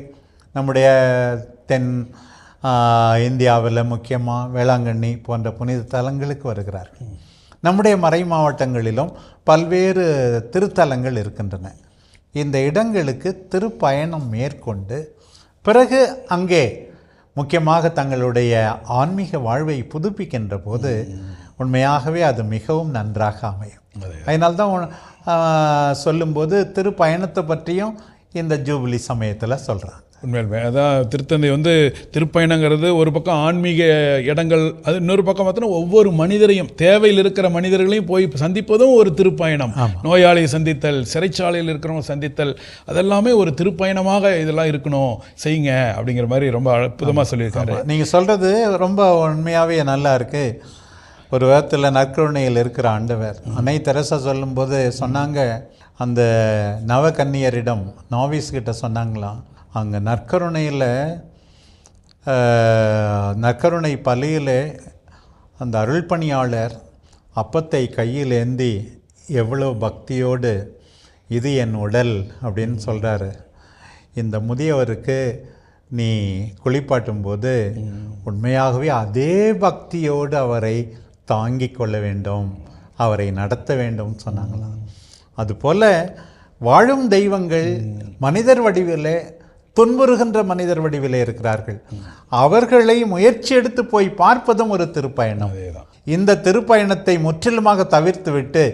நம்முடைய தென் இந்தியாவில் முக்கியமாக வேளாங்கண்ணி போன்ற புனித தலங்களுக்கு வருகிறார்கள். நம்முடைய மறை மாவட்டங்களிலும் பல்வேறு திருத்தலங்கள் இருக்கின்றன. இந்த இடங்களுக்கு திருப்பயணம் மேற்கொண்டு பிறகு அங்கே முக்கியமாக தங்களுடைய ஆன்மீக வாழ்வை புதுப்பிக்கின்ற போது உண்மையாகவே அது மிகவும் நன்றாக அமையும். அதனால்தான் சொல்லும்போது திருப்பயணத்தை பற்றியும் இந்த ஜூபிலி சமயத்தில் சொல்கிறாங்க. உண்மையிலுமே அதான் திருத்தந்தை திருப்பயணங்கிறது ஒரு பக்கம் ஆன்மீக இடங்கள், அது இன்னொரு பக்கம் பார்த்தோன்னா ஒவ்வொரு மனிதரையும், தேவையில் இருக்கிற மனிதர்களையும் போய் சந்திப்பதும் ஒரு திருப்பயணம். நோயாளியை சந்தித்தல், சிறைச்சாலையில் இருக்கிறவங்க சந்தித்தல், அதெல்லாமே ஒரு திருப்பயணமாக இதெல்லாம் இருக்கணும், செய்யுங்க அப்படிங்கிற மாதிரி ரொம்ப அற்புதமாக சொல்லியிருக்காரு. நீங்கள் சொல்கிறது ரொம்ப உண்மையாகவே நல்லா இருக்குது. ஒரு விதத்தில் நற்கருணையில் இருக்கிற ஆண்டவர் அன்னை தெரசா சொல்லும்போது சொன்னாங்க, அந்த நவகன்னியரிடம் நாவிஸ்கிட்ட சொன்னாங்களாம், அங்கே நற்கருணை பலியில் அந்த அருள்பணியாளர் அப்பத்தை கையில் ஏந்தி எவ்வளோ பக்தியோடு இது என் உடல் அப்படின்னு சொல்கிறாரு. இந்த முதியவருக்கு நீ குளிப்பாட்டும் போது உண்மையாகவே அதே பக்தியோடு அவரை தாங்கிக் கொள்ள வேண்டும், அவரை நடத்த வேண்டும் சொன்னாங்களாம். அதுபோல் வாழும் தெய்வங்கள் மனிதர் வடிவிலே, துன்புறுகின்ற மனிதர் வடிவிலே இருக்கிறார்கள். அவர்களை முயற்சி எடுத்து போய் பார்ப்பதும் ஒரு திருப்பயணம். இந்த திருப்பயணத்தை முற்றிலுமாக தவிர்த்துவிட்டு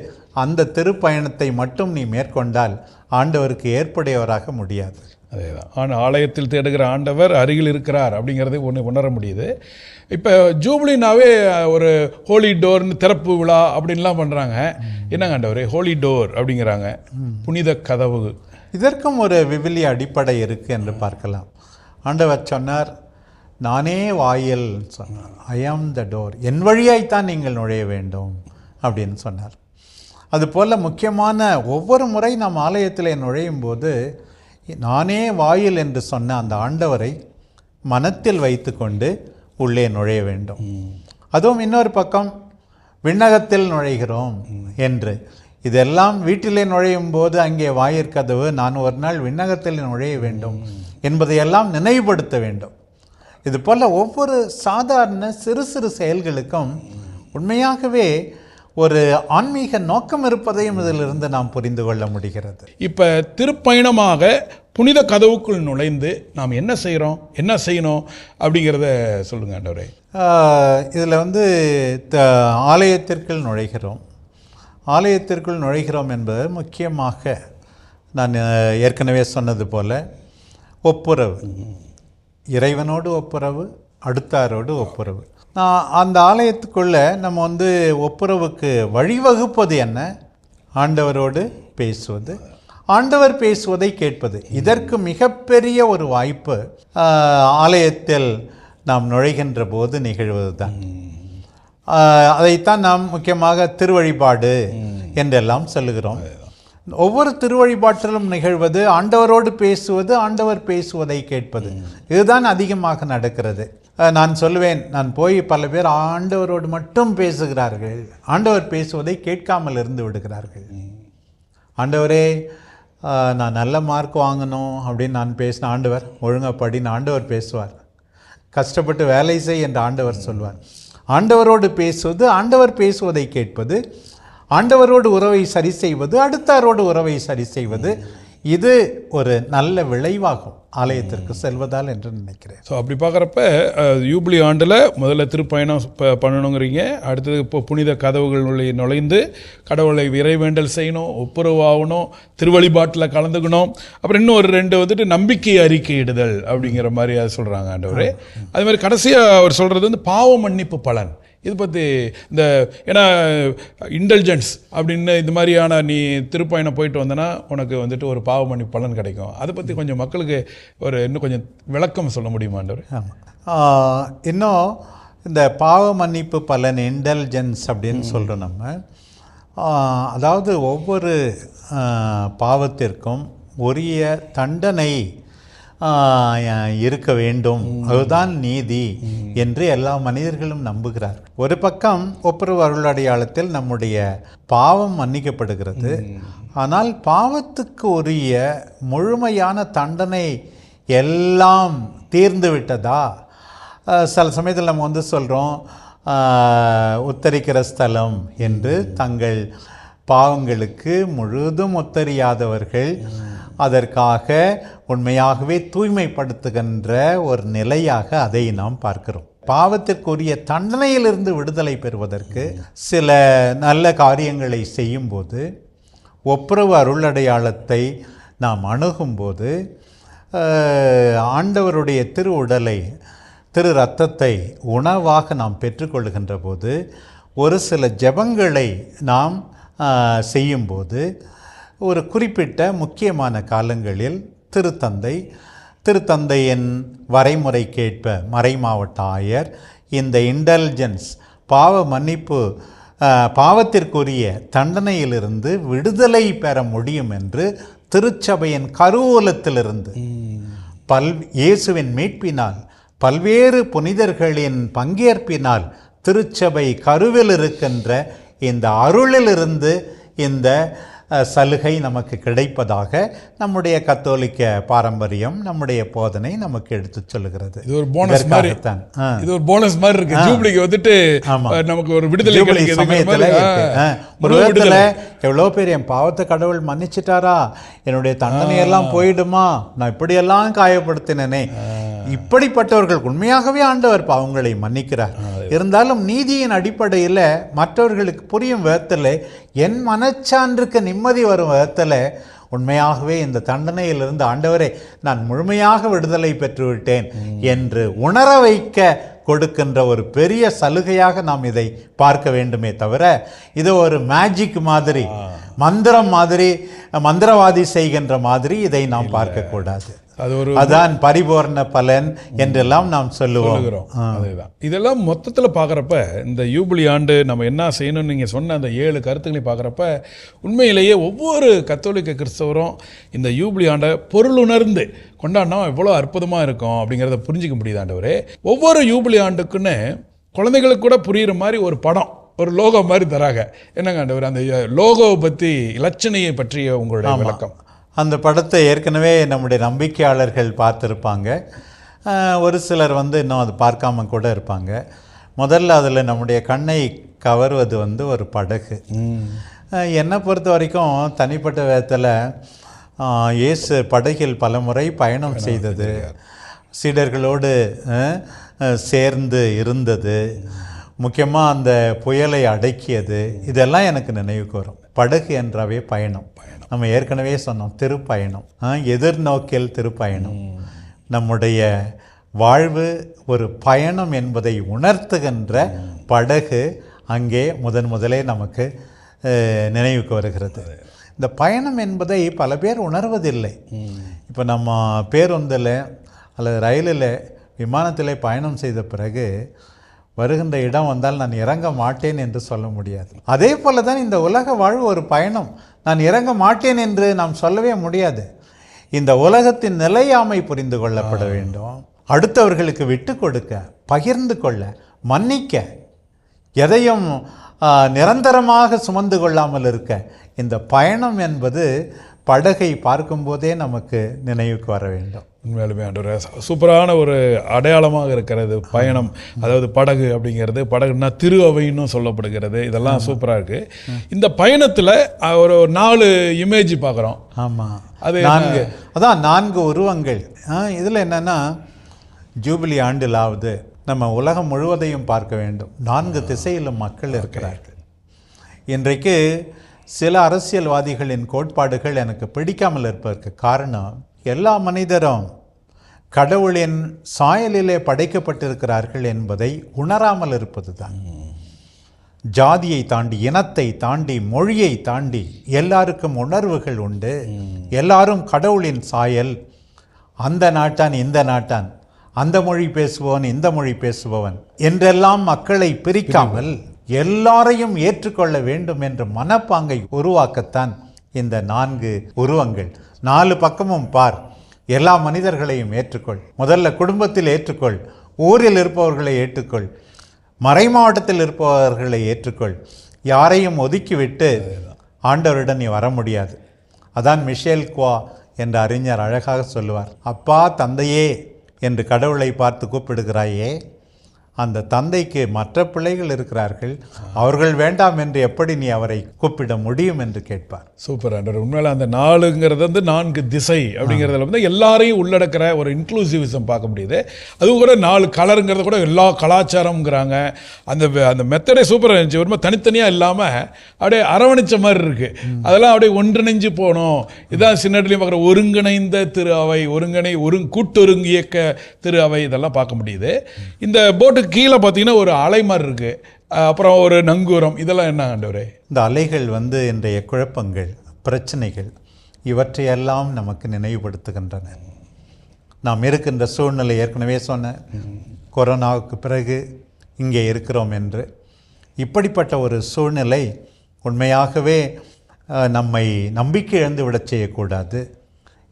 அந்த திருப்பயணத்தை மட்டும் நீ மேற்கொண்டால் ஆண்டவருக்கு ஏற்புடையவராக முடியாது. அதேதான், ஆனால் ஆலயத்தில் தேடுகிற ஆண்டவர் அருகில் இருக்கிறார் அப்படிங்கிறதை உணர முடியுது. இப்போ ஜூபிலினாவே ஒரு ஹோலி டோர்னு திறப்பு விழா அப்படின்லாம் பண்ணுறாங்க. என்னங்க ஆண்டவர் ஹோலி டோர் அப்படிங்கிறாங்க, புனித கதவு. இதற்கும் ஒரு விவிலிய அடிப்படை இருக்குது என்று பார்க்கலாம். ஆண்டவர் சொன்னார், நானே வாயில் சொன்னார், ஐ ஆம் த டோர், என் வழியாய்த்தான் நீங்கள் நுழைய வேண்டும் அப்படின்னு சொன்னார். அதுபோல் முக்கியமான ஒவ்வொரு முறை நாம் ஆலயத்தில் நுழையும் போது நானே வாயில் என்று சொன்ன அந்த ஆண்டவரை மனத்தில் வைத்து கொண்டு உள்ளே நுழைய வேண்டும். அதுவும் இன்னொரு பக்கம் விண்ணகத்தில் நுழைகிறோம் என்று, இதெல்லாம் வீட்டிலே நுழையும் போது அங்கே வாயிற்கதவு, நான் ஒரு நாள் விண்ணகத்தில் நுழைய வேண்டும் என்பதையெல்லாம் நினைவுபடுத்த வேண்டும். இது போல் ஒவ்வொரு சாதாரண சிறு சிறு செயல்களுக்கும் உண்மையாகவே ஒரு ஆன்மீக நோக்கம் இருப்பதையும் இதிலிருந்து நாம் புரிந்து கொள்ள முடிகிறது. இப்போ திருப்பயணமாக புனித கதவுக்குள் நுழைந்து நாம் என்ன செய்யணும் அப்படிங்கிறத சொல்லுங்க ஆண்டவரே. இதில் ஆலயத்திற்குள் நுழைகிறோம் என்பது முக்கியமாக நான் ஏற்கனவே சொன்னது போல ஒப்புரவு, இறைவனோடு ஒப்புரவு, அடுத்தாரோடு ஒப்புரவு. அந்த ஆலயத்துக்குள்ளே நம்ம ஒப்புரவுக்கு வழிவகுப்பது என்ன? ஆண்டவரோடு பேசுவது, ஆண்டவர் பேசுவதை கேட்பது. இதற்கு மிகப்பெரிய ஒரு வாய்ப்பு ஆலயத்தில் நாம் நுழைகின்ற போது நிகழ்வது தான். அதைத்தான் நாம் முக்கியமாக திருவழிபாடு என்றெல்லாம் சொல்லுகிறோம். ஒவ்வொரு திருவழிபாட்டிலும் நிகழ்வது ஆண்டவரோடு பேசுவது, ஆண்டவர் பேசுவதை கேட்பது. இதுதான் அதிகமாக நடக்கிறது. நான் சொல்லுவேன், நான் போய் பல பேர் ஆண்டவரோடு மட்டும் பேசுகிறார்கள், ஆண்டவர் பேசுவதை கேட்காமல் இருந்து விடுகிறார்கள். ஆண்டவரே நான் நல்ல மார்க் வாங்கணும் அப்படின்னு நான் பேசின, ஆண்டவர் ஒழுங்காக படின்னு ஆண்டவர் பேசுவார். கஷ்டப்பட்டு வேலை செய் என்று ஆண்டவர் சொல்வார். ஆண்டவரோடு பேசுவது, ஆண்டவர் பேசுவதை கேட்பது, ஆண்டவரோடு உறவை சரி செய்வது, அடுத்தாரோடு உறவை சரி செய்வது, இது ஒரு நல்ல விளைவாகும் ஆலயத்திற்கு செல்வதால் என்று நினைக்கிறேன். ஸோ அப்படி பார்க்குறப்ப யூபிலி ஆண்டில் முதல்ல திருப்பயணம் பண்ணணுங்கிறீங்க. அடுத்தது இப்போ புனித கதவுகளுடைய நுழைந்து கடவுளை விரைவேண்டல் செய்யணும், ஒப்புரவாகணும், திருவழிபாட்டில் கலந்துக்கணும். அப்புறம் இன்னும் ஒரு 2 நம்பிக்கை அறிக்கையிடுதல் அப்படிங்கிற மாதிரி அதை சொல்கிறாங்க ஆண்டவரே. அது மாதிரி கடைசியாக அவர் சொல்கிறது பாவ மன்னிப்பு பலன். இது பற்றி இந்த ஏன்னா இன்டெலிஜென்ஸ் அப்படின்னு இந்த மாதிரியான நீ திருப்பயணம் போயிட்டு வந்தனா உனக்கு ஒரு பாவ மன்னிப்பு பலன் கிடைக்கும். அதை பற்றி கொஞ்சம் மக்களுக்கு இன்னும் கொஞ்சம் விளக்கம் சொல்ல முடியுமாண்டவர்? இன்னும் இந்த பாவ மன்னிப்பு பலன், இன்டெலிஜென்ஸ் அப்படின்னு சொல்கிறோம் நம்ம. அதாவது ஒவ்வொரு பாவத்திற்கும் உரிய தண்டனை இருக்க வேண்டும், அதுதான் நீதி என்று எல்லா மனிதர்களும் நம்புகிறார். ஒரு பக்கம் ஒப்புரவு அருளடையாளத்தில் நம்முடைய பாவம் மன்னிக்கப்படுகிறது. ஆனால் பாவத்துக்கு உரிய முழுமையான தண்டனை எல்லாம் தீர்ந்து விட்டதா? சில சமயத்தில் நம்ம சொல்கிறோம், உத்தரிக்கிற ஸ்தலம் என்று தங்கள் பாவங்களுக்கு முழுதும் ஒத்தறியாதவர்கள் அதற்காக உண்மையாகவே தூய்மைப்படுத்துகின்ற ஒரு நிலையாக அதை நாம் பார்க்கிறோம். பாவத்திற்குரிய தண்டனையிலிருந்து விடுதலை பெறுவதற்கு சில நல்ல காரியங்களை செய்யும்போது, ஒப்புரவு அருளடையாளத்தை நாம் அணுகும்போது, ஆண்டவருடைய திரு உடலை, திரு இரத்தத்தை உணவாக நாம் பெற்றுக்கொள்கின்ற போது, ஒரு சில ஜெபங்களை நாம் செய்யும்போது, ஒரு குறிப்பிட்ட முக்கியமான காலங்களில் திருத்தந்தையின் வரைமுறை கேட்ப மறைமாவட்ட ஆயர் இந்த இன்டெலிஜென்ஸ் பாவ மன்னிப்பு, பாவத்திற்குரிய தண்டனையிலிருந்து விடுதலை பெற முடியும் என்று திருச்சபையின் கருவூலத்திலிருந்து இயேசுவின் மீட்பினால், பல்வேறு புனிதர்களின் பங்கேற்பினால் திருச்சபை கருவில் இருக்கின்ற இந்த அருளிலிருந்து இந்த சலுகை நமக்கு கிடைப்பதாக நம்முடைய கத்தோலிக்க பாரம்பரியம், நம்முடைய போதனை நமக்கு எடுத்து சொல்லுகிறது. இது ஒரு போனஸ் மாதிரி தான். இது ஒரு போனஸ் மாதிரி இருக்கு. ஜூபிலிக்கு நமக்கு ஒரு விடுதலை சமயத்துல ஒரு விதத்துல எவ்வளோ பேர் என் பாவத்தை கடவுள் மன்னிச்சிட்டாரா, என்னுடைய தண்டனையெல்லாம் போயிடுமா, நான் இப்படியெல்லாம் காயப்படுத்தினேனே, இப்படிப்பட்டவர்கள் உண்மையாகவே ஆண்டவர் பாவங்களை மன்னிக்கிறார். இருந்தாலும் நீதியின் அடிப்படையில் மற்றவர்களுக்கு புரியும் விதத்தில், என் மனச்சான்றுக்கு நிம்மதி வரும் விதத்தில், உண்மையாகவே இந்த தண்டனையிலிருந்து ஆண்டவரே நான் முழுமையாக விடுதலை பெற்றுவிட்டேன் என்று உணர வைக்க கொடுக்கின்ற ஒரு பெரிய சலுகையாக நாம் இதை பார்க்க வேண்டுமே தவிர, இது ஒரு மேஜிக் மாதிரி, மந்திரம் மாதிரி, மந்திரவாதி செய்கின்ற மாதிரி இதை நாம் பார்க்கக்கூடாது. அதான் பரிபூர்ண பலன் என்றெல்லாம் நாம் சொல்லுவோம். அதேதான். இதெல்லாம் மொத்தத்தில் பார்க்குறப்ப இந்த யூபிலி ஆண்டு நம்ம என்ன செய்யணும்னு நீங்கள் சொன்ன அந்த 7 கருத்துக்களை பார்க்குறப்ப உண்மையிலேயே ஒவ்வொரு கத்தோலிக்க கிறிஸ்தவரும் இந்த யூபிலி ஆண்டை பொருளுணர்ந்து கொண்டாடினா எவ்வளோ அற்புதமாக இருக்கும் அப்படிங்கிறத புரிஞ்சிக்க முடியுது ஆண்டவரே. ஒவ்வொரு யூபிலி ஆண்டுக்குன்னு குழந்தைகளுக்கு கூட புரிகிற மாதிரி ஒரு படம், ஒரு லோகோ மாதிரி தராங்க. என்னங்க ஆண்டவர், அந்த லோகோவை பற்றி, இலட்சணையை பற்றிய உங்களுடைய விளக்கம்? அந்த படத்தை ஏற்கனவே நம்முடைய நம்பிக்கையாளர்கள் பார்த்துருப்பாங்க. ஒரு சிலர் வந்து இன்னும் அது பார்க்காம கூட இருப்பாங்க. முதல்ல அதில் நம்முடைய கண்ணை கவர்வது வந்து ஒரு படகு. என்னை பொறுத்த வரைக்கும் தனிப்பட்ட விதத்தில் இயேசு படகில் பல முறை பயணம் செய்தது, சீடர்களோடு சேர்ந்து இருந்தது, முக்கியமாக அந்த புயலை அடக்கியது, இதெல்லாம் எனக்கு நினைவுக்கு வரும். படகு என்றாவே பயணம். நம்ம ஏற்கனவே சொன்னோம், திருப்பயணம், எதிர்நோக்கில் திருப்பயணம். நம்முடைய வாழ்வு ஒரு பயணம் என்பதை உணர்த்துகின்ற படகு அங்கே முதலே நமக்கு நினைவுக்கு வருகிறது. இந்த பயணம் என்பதை பல பேர் உணர்வதில்லை. இப்போ நம்ம பேருந்தில் அல்லது ரயிலில் விமானத்தில் பயணம் செய்த பிறகு வருகின்ற இடம் வந்தால் நான் இறங்க மாட்டேன் என்று சொல்ல முடியாது. அதே போல தான் இந்த உலக வாழ்வு ஒரு பயணம். நான் இறங்க மாட்டேன் என்று நாம் சொல்லவே முடியாது. இந்த உலகத்தின் நிலையாமை புரிந்து கொள்ளப்பட வேண்டும். அடுத்தவர்களுக்கு விட்டு கொடுக்க, பகிர்ந்து கொள்ள, மன்னிக்க, எதையும் நிரந்தரமாக சுமந்து கொள்ளாமல் இருக்க, இந்த பயணம் என்பது படகை பார்க்கும்போதே நமக்கு நினைவுக்கு வர வேண்டும். உண்மையாலுமே ஆண்டவரே, சூப்பரான ஒரு அடையாளமாக இருக்கிறது பயணம். அதாவது படகு அப்படிங்கிறது, படகுன்னா திரு அவைன்னு சொல்லப்படுகிறது. இதெல்லாம் சூப்பராக இருக்குது. இந்த பயணத்தில் ஒரு 4 இமேஜ் பார்க்குறோம். ஆமாம், அது 4 உருவங்கள். இதில் என்னென்னா, ஜூபிலி ஆண்டிலாவது நம்ம உலகம் முழுவதையும் பார்க்க வேண்டும். 4 திசையிலும் மக்கள் இருக்கிறார்கள். இன்றைக்கு சில அரசியல்வாதிகளின் கோட்பாடுகள் எனக்கு பிடிக்காமல் இருப்பதற்கு காரணம், எல்லா மனிதரும் கடவுளின் சாயலிலே படைக்கப்பட்டிருக்கிறார்கள் என்பதை உணராமல் இருப்பது தான். ஜாதியை தாண்டி, இனத்தை தாண்டி, மொழியை தாண்டி எல்லாருக்கும் உணர்வுகள் உண்டு. எல்லாரும் கடவுளின் சாயல். அந்த நாட்டான், இந்த நாட்டான், அந்த மொழி பேசுபவன், இந்த மொழி பேசுபவன் என்றெல்லாம் மக்களை பிரிக்காமல் எல்லாரையும் ஏற்றுக்கொள்ள வேண்டும் என்ற மனப்பாங்கை உருவாக்கத்தான் இந்த 4 உருவங்கள். 4 பக்கமும் பார், எல்லா மனிதர்களையும் ஏற்றுக்கொள். முதல்ல குடும்பத்தில் ஏற்றுக்கொள், ஊரில் இருப்பவர்களை ஏற்றுக்கொள், மறை மாவட்டத்தில் இருப்பவர்களை ஏற்றுக்கொள். யாரையும் ஒதுக்கிவிட்டு ஆண்டவரிடம் நீ வர முடியாது. அதான் மிஷேல் குவா என்ற அறிஞர் அழகாக சொல்லுவார். அப்பா, தந்தையே என்று கடவுளை பார்த்து கூப்பிடுகிறாயே, அந்த தந்தைக்கு மற்ற பிள்ளைகள் இருக்கிறார்கள், அவர்கள் வேண்டாம் என்று எப்படி நீ அவரை கூப்பிட முடியும் என்று கேட்பார். சூப்பர் ஆண்டவர். உண்மையில அந்த 4ங்கிறது வந்து 4 திசை அப்படிங்கிறதுல வந்து எல்லாரையும் உள்ளடக்கிற ஒரு இன்க்ளூசிவிசம் பார்க்க முடியுது. அதுவும் கூட 4 கலருங்கிறத கூட எல்லா கலாச்சாரம்ங்கிறாங்க. அந்த மெத்தடே சூப்பராக இருந்துச்சு. ஒரு மாதிரி தனித்தனியாக இல்லாமல் அப்படியே அரவணைச்ச மாதிரி இருக்குது. அதெல்லாம் அப்படியே ஒன்றிணைஞ்சு போகணும். இதான் சின்னடிலையும் பார்க்குற ஒருங்கிணைந்த திரு அவை, கூட்டொருங்கியக்க திரு அவை, இதெல்லாம் பார்க்க முடியுது. இந்த போட்டு கீழே பார்த்தீங்கன்னா ஒரு அலை மாதிரி இருக்குது, அப்புறம் ஒரு நங்கூரம், இதெல்லாம் என்ன ஆண்டவரே? இந்த அலைகள் வந்து இன்றைய குழப்பங்கள், பிரச்சனைகள், இவற்றையெல்லாம் நமக்கு நினைவுபடுத்துகின்றன. நாம் இருக்கின்ற சூழ்நிலை ஏற்கனவே சொன்ன, கொரோனாவுக்கு பிறகு இங்கே இருக்கிறோம் என்று. இப்படிப்பட்ட ஒரு சூழ்நிலை உண்மையாகவே நம்மை நம்பிக்கை இழந்து விடச் செய்யக்கூடாது.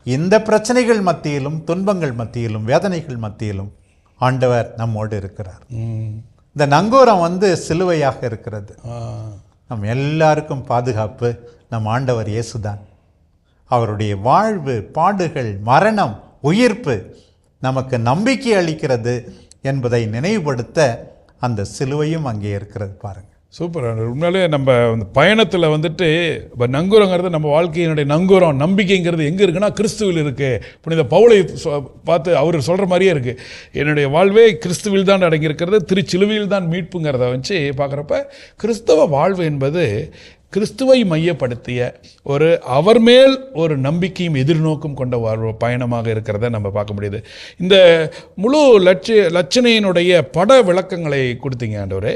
இந்த பிரச்சனைகள் மத்தியிலும், துன்பங்கள் மத்தியிலும், வேதனைகள் மத்தியிலும் ஆண்டவர் நம்மோடு இருக்கிறார். இந்த நங்கூரம் வந்து சிலுவையாக இருக்கிறது. நம் எல்லாருக்கும் பாதுகாப்பு நம் ஆண்டவர் இயேசுதான். அவருடைய வாழ்வு, பாடுகள், மரணம், உயிர்ப்பு நமக்கு நம்பிக்கை அளிக்கிறது என்பதை நினைவுபடுத்த அந்த சிலுவையும் அங்கே இருக்கிறது. பாருங்கள், சூப்பர். உண்மையிலே நம்ம அந்த பயணத்தில் வந்துட்டு இப்போ நங்கூரங்கிறது நம்ம வாழ்க்கையினுடைய நங்கூரம், நம்பிக்கைங்கிறது எங்கே இருக்குன்னா கிறிஸ்துவில் இருக்குது. புனித பவுலை பார்த்து அவர் சொல்கிற மாதிரியே இருக்குது, என்னுடைய வாழ்வே கிறிஸ்துவில் தான் அடங்கியிருக்கிறது, திருச்சிலுவையில் தான் மீட்புங்கிறத வச்சு பார்க்குறப்ப கிறிஸ்தவ வாழ்வு என்பது கிறிஸ்துவை மையப்படுத்திய அவர் மேல் ஒரு நம்பிக்கையும் எதிர்நோக்கும் கொண்ட பயணமாக இருக்கிறத நம்ம பார்க்க முடியுது. இந்த முழு லட்சணையினுடைய பட விளக்கங்களை கொடுத்தீங்க ஆண்டவரே.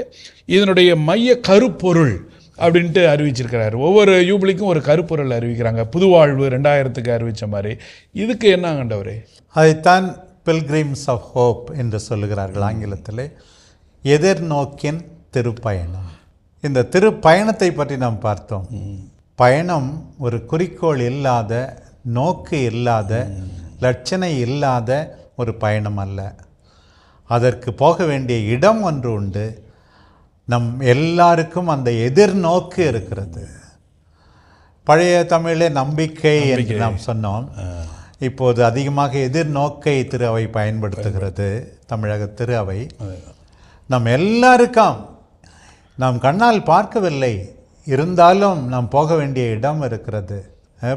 இதனுடைய மைய கருப்பொருள் அப்படின்ட்டு அறிவிச்சிருக்கிறாரு. ஒவ்வொரு யூபிலிக்கும் ஒரு கருப்பொருள் அறிவிக்கிறாங்க. புதுவாழ்வு 2000க்கு அறிவித்த மாதிரி. இதுக்கு என்ன ஆண்டவரே? அதைத்தான் பில்கிரிம்ஸ் ஆஃப் ஹோப் என்று சொல்லுகிறார்கள் ஆங்கிலத்தில். எதிர்நோக்கின் திருப்பயணம். இந்த திருப்பயணத்தை பற்றி நாம் பார்த்தோம். பயணம் ஒரு குறிக்கோள் இல்லாத, நோக்கு இல்லாத, லட்சணை இல்லாத ஒரு பயணம் அல்ல. அதற்கு போக வேண்டிய இடம் ஒன்று உண்டு. நம் எல்லாருக்கும் அந்த எதிர்நோக்கு இருக்கிறது. பழைய தமிழே நம்பிக்கை என்று நாம் சொன்னோம். இப்போது அதிகமாக எதிர்நோக்கை திரு அவை பயன்படுத்துகிறது. தமிழக திரு அவை நம் எல்லாருக்கும் நாம் கண்ணால் பார்க்கவில்லை, இருந்தாலும் நாம் போக வேண்டிய இடம் இருக்கிறது.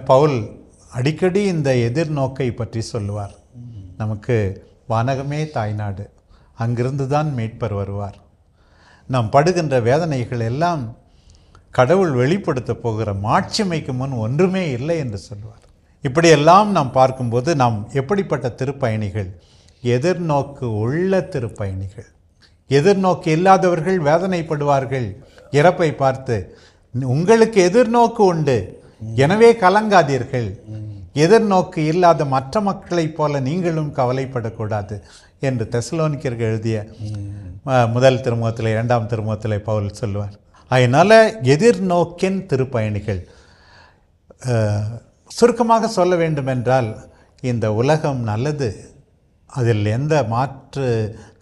பவுல் அடிக்கடி இந்த எதிர்நோக்கை பற்றி சொல்லுவார். நமக்கு வானகமே தாய்நாடு, அங்கிருந்து தான் மீட்பர் வருவார். நாம் படுகின்ற வேதனைகள் எல்லாம் கடவுள் வெளிப்படுத்த போகிற மாட்சிமைக்கு முன் ஒன்றுமே இல்லை என்று சொல்வார். இப்படியெல்லாம் நாம் பார்க்கும்போது நாம் எப்படிப்பட்ட திருப்பயணிகள்? எதிர்நோக்கு உள்ள திருப்பயணிகள். எதிர்நோக்கு இல்லாதவர்கள் வேதனைப்படுவார்கள் இறப்பை பார்த்து. உங்களுக்கு எதிர்நோக்கு உண்டு, எனவே கலங்காதீர்கள். எதிர்நோக்கு இல்லாத மற்ற மக்களைப் போல நீங்களும் கவலைப்படக்கூடாது என்று தெசலோனிக்கர்கள் எழுதிய முதல் திருமுகத்திலே 2ஆம் திருமுகத்திலே பவுல் சொல்லுவார். அதனால் எதிர்நோக்கின் திருப்பயணிகள். சுருக்கமாக சொல்ல வேண்டுமென்றால், இந்த உலகம் நல்லது, அதில் எந்த மாற்று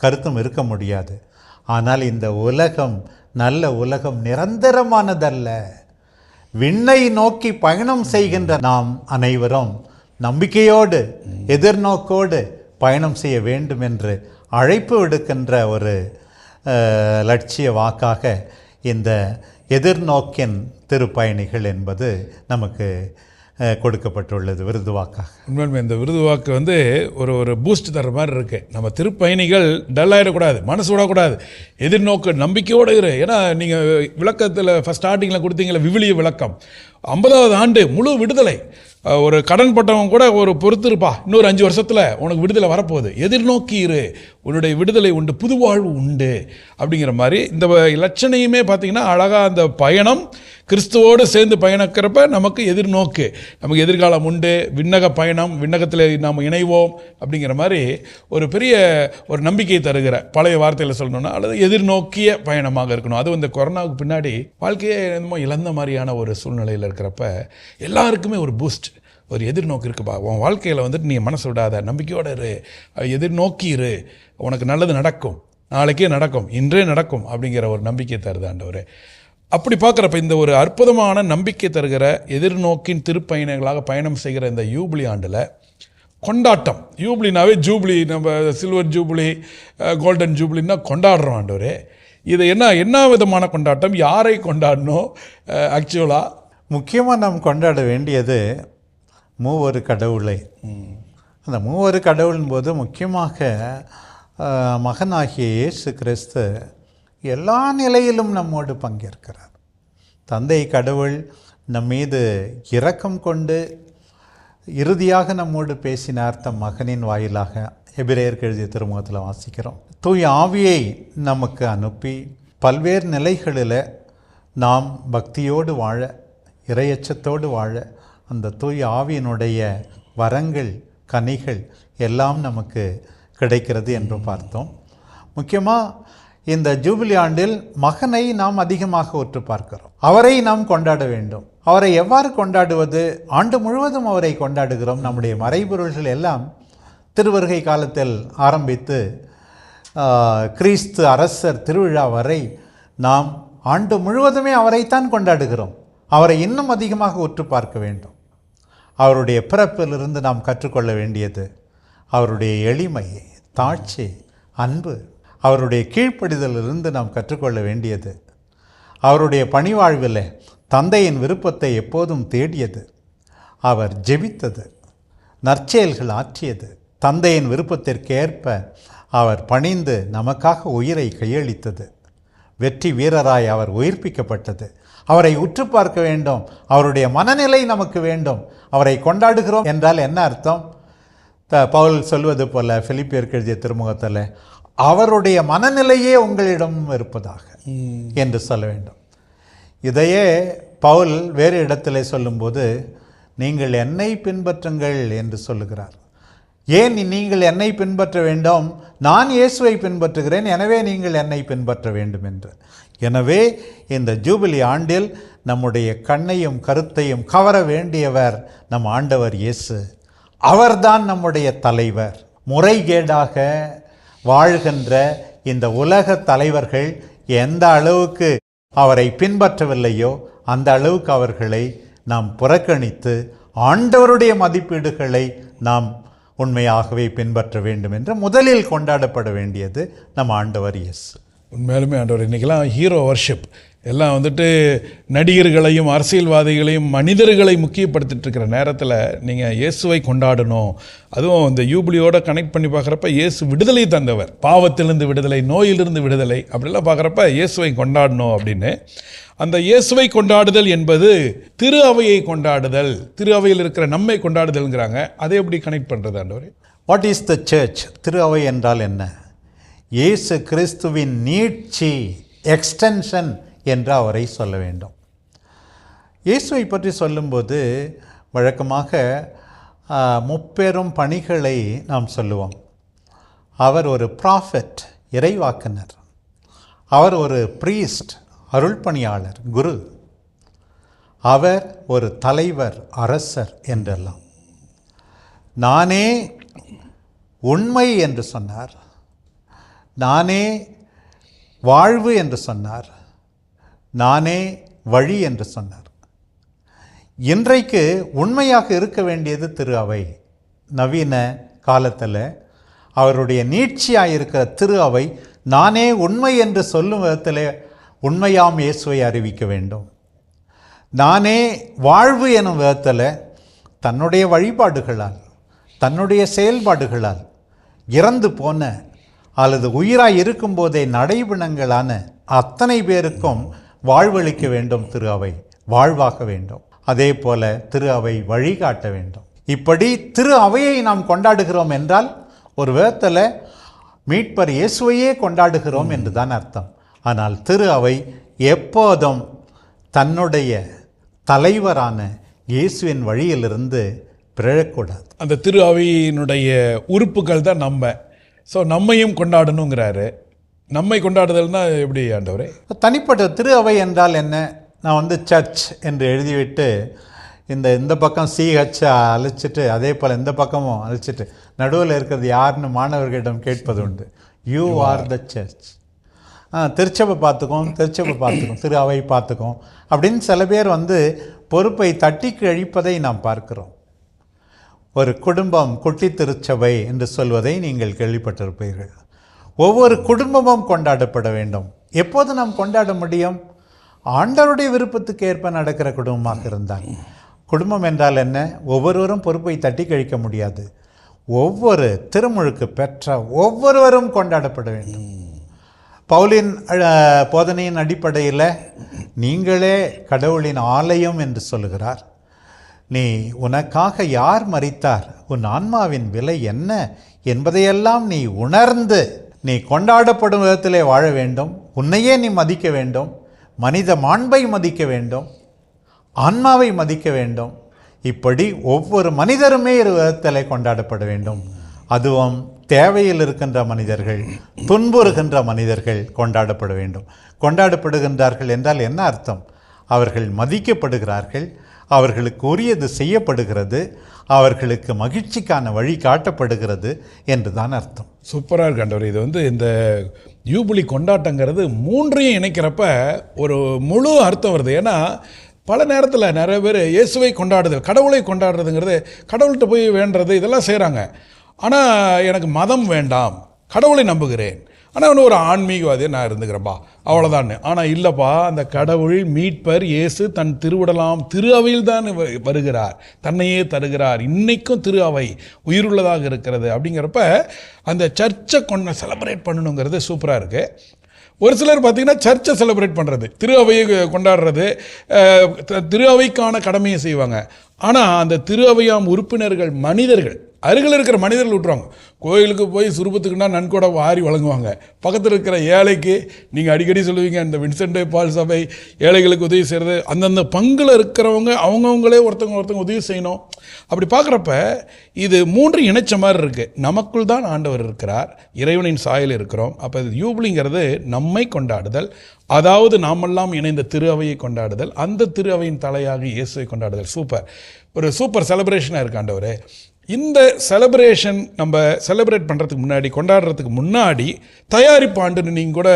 கருத்தும் இருக்க முடியாது. ஆனால் இந்த உலகம் நல்ல உலகம் நிரந்தரமானதல்ல. விண்ணை நோக்கி பயணம் செய்கின்ற நாம் அனைவரும் நம்பிக்கையோடு எதிர்நோக்கோடு பயணம் செய்ய வேண்டும் என்று அழைப்பு விடுக்கின்ற ஒரு லட்சிய வாக்காக இந்த எதிர்நோக்கின் திருப்பயணிகள் என்பது நமக்கு கொடுக்கப்பட்டுள்ளது விருது வாக்காக. உண்மையுமே இந்த விருது வாக்கு ஒரு பூஸ்ட் தர மாதிரி இருக்குது. நம்ம திருப்பயணிகள் டல்லாயிடக்கூடாது, மனசு விடக்கூடாது, எதிர்நோக்கு நம்பிக்கையோடு இரு. ஏன்னா நீங்கள் விளக்கத்தில் ஃபஸ்ட் ஸ்டார்டிங்கில் கொடுத்தீங்களே விவிலிய விளக்கம், 50வது ஆண்டு முழு விடுதலை. ஒரு கடன் பட்டவங்க கூட ஒரு பொறுத்திருப்பா, இன்னொரு 5 வருஷத்தில் உனக்கு விடுதலை வரப்போகுது, எதிர்நோக்கி இரு, உன்னுடைய விடுதலை உண்டு, புது வாழ்வு உண்டு அப்படிங்கிற மாதிரி இந்த லட்சணையுமே பார்த்திங்கன்னா அழகாக அந்த பயணம் கிறிஸ்துவோடு சேர்ந்து பயணிக்கிறப்ப நமக்கு எதிர்நோக்கு, நமக்கு எதிர்காலம் உண்டு, விண்ணக பயணம், விண்ணகத்தில் நாம் இணைவோம் அப்படிங்கிற மாதிரி ஒரு பெரிய ஒரு நம்பிக்கை தருகிற, பழைய வார்த்தையில் சொல்லணும்னா அல்லது எதிர்நோக்கிய பயணமாக இருக்கணும். அது இந்த கொரோனாவுக்கு பின்னாடி வாழ்க்கையே என்னமோ இழந்த மாதிரியான ஒரு சூழ்நிலையில் இருக்கிறப்ப எல்லாருக்குமே ஒரு பூஸ்ட், ஒரு எதிர்நோக்கு இருக்குப்பா. உன் வாழ்க்கையில் நீ மனசு விடாத, நம்பிக்கையோடு இரு, எதிர்நோக்கி இரு, உனக்கு நல்லது நடக்கும், நாளைக்கே நடக்கும், இன்றே நடக்கும் அப்படிங்கிற ஒரு நம்பிக்கை தருது ஆண்டவரே. அப்படி பார்க்குறப்ப இந்த ஒரு அற்புதமான நம்பிக்கை தருகிற எதிர்நோக்கின் திருப்பயணிகளாக பயணம் செய்கிற இந்த யூபிலி ஆண்டில் கொண்டாட்டம், யூபிலினாவே ஜூபிலி, நம்ம சில்வர் ஜூபிலி, கோல்டன் ஜூபிலின்னா கொண்டாடுறோம் ஆண்டவரே. இது என்ன விதமான கொண்டாட்டம், யாரை கொண்டாடணும்? ஆக்சுவலாக முக்கியமாக நாம் கொண்டாட வேண்டியது மூவொரு கடவுளை. அந்த மூவொரு கடவுளின் போது முக்கியமாக மகனாகிய இயேசு கிறிஸ்து எல்லா நிலையிலும் நம்மோடு பங்கேற்கிறார். தந்தை கடவுள் நம் மீது இரக்கம் கொண்டு இறுதியாக நம்மோடு பேசினார் தம் மகனின் வாயிலாக. எபிரேயருக்கு எழுதிய திருமுகத்தில் வாசிக்கிறோம். தூய ஆவியை நமக்கு அனுப்பி பல்வேறு நிலைகளில் நாம் பக்தியோடு வாழ, இறையச்சத்தோடு வாழ அந்த தூய ஆவியினுடைய வரங்கள், கனிகள் எல்லாம் நமக்கு கிடைக்கிறது என்று பார்த்தோம். முக்கியமாக இந்த ஜூபிலி ஆண்டில் மகனை நாம் அதிகமாக உற்று பார்க்கிறோம். அவரை நாம் கொண்டாட வேண்டும். அவரை எவ்வாறு கொண்டாடுவது? ஆண்டு முழுவதும் அவரை கொண்டாடுகிறோம். நம்முடைய மறைபொருள்கள் எல்லாம் திருவருகை காலத்தில் ஆரம்பித்து கிறிஸ்து அரசர் திருவிழா வரை நாம் ஆண்டு முழுவதுமே அவரைத்தான் கொண்டாடுகிறோம். அவரை இன்னும் அதிகமாக உற்று பார்க்க வேண்டும். அவருடைய பிறப்பிலிருந்து நாம் கற்றுக்கொள்ள வேண்டியது அவருடைய எளிமை, தாட்சி, அன்பு. அவருடைய கீழ்ப்படிதலிருந்து நாம் கற்றுக்கொள்ள வேண்டியது அவருடைய பணிவாழ்வில் தந்தையின் விருப்பத்தை எப்போதும் தேடியது, அவர் ஜெபித்தது, நற்செயல்கள் ஆற்றியது, தந்தையின் விருப்பத்திற்கேற்ப அவர் பணிந்து நமக்காக உயிரை கையளித்தது, வெற்றி வீரராய் அவர் உயிர்ப்பிக்கப்பட்டது. அவரை உற்று பார்க்க வேண்டும். அவருடைய மனநிலை நமக்கு வேண்டும். அவரை கொண்டாடுகிறோம் என்றால் என்ன அர்த்தம்? பவுல் சொல்வது போல பிலிப்பியருக்கு எழுதிய திருமுகத்தில் அவருடைய மனநிலையே உங்களிடம் இருப்பதாக என்று சொல்ல வேண்டும். இதையே பவுல் வேறு இடத்திலே சொல்லும்போது நீங்கள் என்னை பின்பற்றுங்கள் என்று சொல்லுகிறார். ஏன் நீங்கள் என்னை பின்பற்ற வேண்டும்? நான் இயேசுவை பின்பற்றுகிறேன், எனவே நீங்கள் என்னை பின்பற்ற வேண்டும் என்று. எனவே இந்த ஜூபிலி ஆண்டில் நம்முடைய கண்ணையும் கருத்தையும் கவர வேண்டியவர் நம் ஆண்டவர் இயேசு. அவர்தான் நம்முடைய தலைவர். முறைகேடாக வாழ்கின்ற இந்த உலக தலைவர்கள் எந்த அளவுக்கு அவரை பின்பற்றவில்லையோ அந்த அளவுக்கு அவர்களை நாம் புறக்கணித்து ஆண்டவருடைய மதிப்பீடுகளை நாம் உண்மையாகவே பின்பற்ற வேண்டும் என்று முதலில் கொண்டாடப்பட வேண்டியது நம் ஆண்டவர் இயேசு. உண்மையாலுமே ஆண்டவர், இன்றைக்கெல்லாம் ஹீரோ வர்ஷிப் எல்லாம் வந்துட்டு நடிகர்களையும் அரசியல்வாதிகளையும் மனிதர்களை முக்கியப்படுத்திட்டு இருக்கிற நேரத்தில் நீங்கள் இயேசுவை கொண்டாடணும். அதுவும் இந்த யூபிலியோட கனெக்ட் பண்ணி பார்க்குறப்ப இயேசு விடுதலை தந்தவர், பாவத்திலிருந்து விடுதலை, நோயிலிருந்து விடுதலை, அப்படிலாம் பார்க்குறப்ப இயேசுவை கொண்டாடணும் அப்படின்னு. அந்த இயேசுவை கொண்டாடுதல் என்பது திரு அவையை கொண்டாடுதல், திரு அவையில் இருக்கிற நம்மை கொண்டாடுதல்ங்கிறாங்க. அதை எப்படி கனெக்ட் பண்ணுறது ஆண்டவர்? What is the church? திரு அவை என்றால் என்ன? இயேசு கிறிஸ்துவின் நீட்சி, எக்ஸ்டென்ஷன் என்று அவரை சொல்ல வேண்டும். இயேசுவை பற்றி சொல்லும்போது வழக்கமாக முப்பெரும் பணிகளை நாம் சொல்லுவோம். அவர் ஒரு ப்ராஃபெட், இறைவாக்கினர். அவர் ஒரு ப்ரீஸ்ட், அருள்பணியாளர், குரு. அவர் ஒரு தலைவர், அரசர் என்றெல்லாம். நானே உண்மை என்று சொன்னார், நானே வாழ்வு என்று சொன்னார், நானே வழி என்று சொன்னார். இன்றைக்கு உண்மையாக இருக்க வேண்டியது திரு அவை. நவீன காலத்தில் அவருடைய நீட்சியாக இருக்கிற திரு அவை நானே உண்மை என்று சொல்லும் விதத்தில் உண்மையாம் இயேசுவை அறிவிக்க வேண்டும். நானே வாழ்வு எனும் விதத்தில் தன்னுடைய வழிபாடுகளால், தன்னுடைய செயல்பாடுகளால் இறந்து போன அல்லது உயிராய் இருக்கும்போதே நடைபிணங்களான அத்தனை பேருக்கும் வாழ்வளிக்க வேண்டும். திரு அவை வாழ்வாக வேண்டும். அதே போல திரு அவை வழிகாட்ட வேண்டும். இப்படி திரு அவையை நாம் கொண்டாடுகிறோம் என்றால் ஒரு விதத்தில் மீட்பர் இயேசுவையே கொண்டாடுகிறோம் என்று தான் அர்த்தம். ஆனால் திரு அவை எப்போதும் தன்னுடைய தலைவரான இயேசுவின் வழியிலிருந்து பிறழக்கூடாது. அந்த திரு அவையினுடைய உறுப்புகள் தான் நம்ம. ஸோ நம்மையும் கொண்டாடணுங்கிறாரு. நம்மை கொண்டாடுதல்னா எப்படி ஆண்டவரே? தனிப்பட்ட திரு அவை என்றால் என்ன? நான் சர்ச் என்று எழுதிவிட்டு இந்த பக்கம் சிஹெச் அழைச்சிட்டு அதே போல் இந்த பக்கமும் அழைச்சிட்டு நடுவில் இருக்கிறது யாருன்னு மாணவர்களிடம் கேட்பது உண்டு. You are the church. திருச்சபை பார்த்துக்கோம், திருச்சபை பார்த்துக்கோம், திரு அவை பார்த்துக்கோம் அப்படின்னு சில பேர் பொறுப்பை தட்டி கழிப்பதை நாம் பார்க்கிறோம். ஒரு குடும்பம் குட்டி திருச்சபை என்று சொல்வதை நீங்கள் கேள்விப்பட்டிருப்பீர்கள். ஒவ்வொரு குடும்பமும் கொண்டாடப்பட வேண்டும். எப்போது நாம் கொண்டாட முடியும்? ஆண்டவருடைய விருப்பத்துக்கு ஏற்ப நடக்கிற குடும்பமாக இருந்தால். குடும்பம் என்றால் என்ன? ஒவ்வொருவரும் பொறுப்பை தட்டி கழிக்க முடியாது. ஒவ்வொரு திருமுழுக்கு பெற்ற ஒவ்வொருவரும் கொண்டாடப்பட வேண்டும். பவுலின் போதனையின் அடிப்படையில் நீங்களே கடவுளின் ஆலயம் என்று சொல்லுகிறார். நீ உனக்காக யார் மரித்தார், உன் ஆன்மாவின் விலை என்ன என்பதையெல்லாம் நீ உணர்ந்து நீ கொண்டாடப்படும் விதத்திலே வாழ வேண்டும். உன்னையே நீ மதிக்க வேண்டும். மனித மாண்பை மதிக்க வேண்டும். ஆன்மாவை மதிக்க வேண்டும். இப்படி ஒவ்வொரு மனிதருமே ஒரு விதத்திலே கொண்டாடப்பட வேண்டும். அதுவும் தேவையில் இருக்கின்ற மனிதர்கள், துன்புறுகின்ற மனிதர்கள் கொண்டாடப்பட வேண்டும். கொண்டாடப்படுகின்றார்கள் என்றால் என்ன அர்த்தம்? அவர்கள் மதிக்கப்படுகிறார்கள், அவர்களுக்கு உரியது செய்யப்படுகிறது, அவர்களுக்கு மகிழ்ச்சிக்கான வழி காட்டப்படுகிறது என்று தான் அர்த்தம். சூப்பராக இருக்கு ஆண்டவர். இது இந்த யூபிலி கொண்டாட்டங்கிறது மூன்றையும் இணைக்கிறப்ப ஒரு முழு அர்த்தம் வருது. ஏன்னா பல நேரத்தில் நிறைய பேர் இயேசுவை கொண்டாடுதல், கடவுளை கொண்டாடுறதுங்கிறது, கடவுள்கிட்ட போய் வேண்டுறது, இதெல்லாம் செய்கிறாங்க. ஆனால் எனக்கு மதம் வேண்டாம், கடவுளை நம்புகிறேன், ஆனால் அவனு ஒரு ஆன்மீகவாதியை நான் இருந்துக்கிறேன்ப்பா, அவ்வளோதான். ஆனால் இல்லைப்பா, அந்த கடவுள் மீட்பர் இயேசு தன் திருவிடலாம் திரு அவையில் தான் வருகிறார், தன்னையே தருகிறார். இன்றைக்கும் திரு அவை உயிருள்ளதாக இருக்கிறது. அப்படிங்கிறப்ப அந்த சர்ச்சை செலிப்ரேட் பண்ணணுங்கிறது சூப்பராக இருக்குது. ஒரு சிலர் பார்த்திங்கன்னா சர்ச்சை செலிப்ரேட் பண்ணுறது, திரு அவையை கொண்டாடுறது, திரு அவைக்கான கடமையை செய்வாங்க. ஆனால் அந்த திரு அவையாம் உறுப்பினர்கள் மனிதர்கள், அருகில் இருக்கிற மனிதர்கள் விட்டுருவாங்க. கோயிலுக்கு போய் சுரூபத்துக்குன்னா நன்கொடை வாரி வழங்குவாங்க. பக்கத்தில் இருக்கிற ஏழைக்கு, நீங்கள் அடிக்கடி சொல்லுவீங்க இந்த வின்சென்ட் பால் சபை ஏழைகளுக்கு உதவி செய்கிறது, அந்தந்த பங்கில் இருக்கிறவங்க அவங்கவுங்களே ஒருத்தவங்க உதவி செய்யணும். அப்படி பார்க்குறப்ப இது மூன்று இணைச்ச மாதிரி இருக்குது. நமக்குள் தான் ஆண்டவர் இருக்கிறார், இறைவனின் சாயல் இருக்கிறோம். அப்போ இது யூபிலிங்கிறது நம்மை கொண்டாடுதல், அதாவது நாமெல்லாம் இணைந்த திரு அவையை கொண்டாடுதல், அந்த திரு அவையின் தலையாக இயேசுவை கொண்டாடுதல். சூப்பர், ஒரு சூப்பர் செலிப்ரேஷனாக இருக்கு ஆண்டவரே. இந்த செலிப்ரேஷன் நம்ம செலிப்ரேட் பண்ணுறதுக்கு முன்னாடி, கொண்டாடுறதுக்கு முன்னாடி தயாரிப்பு ஆண்டுன்னு நீங்கள் கூட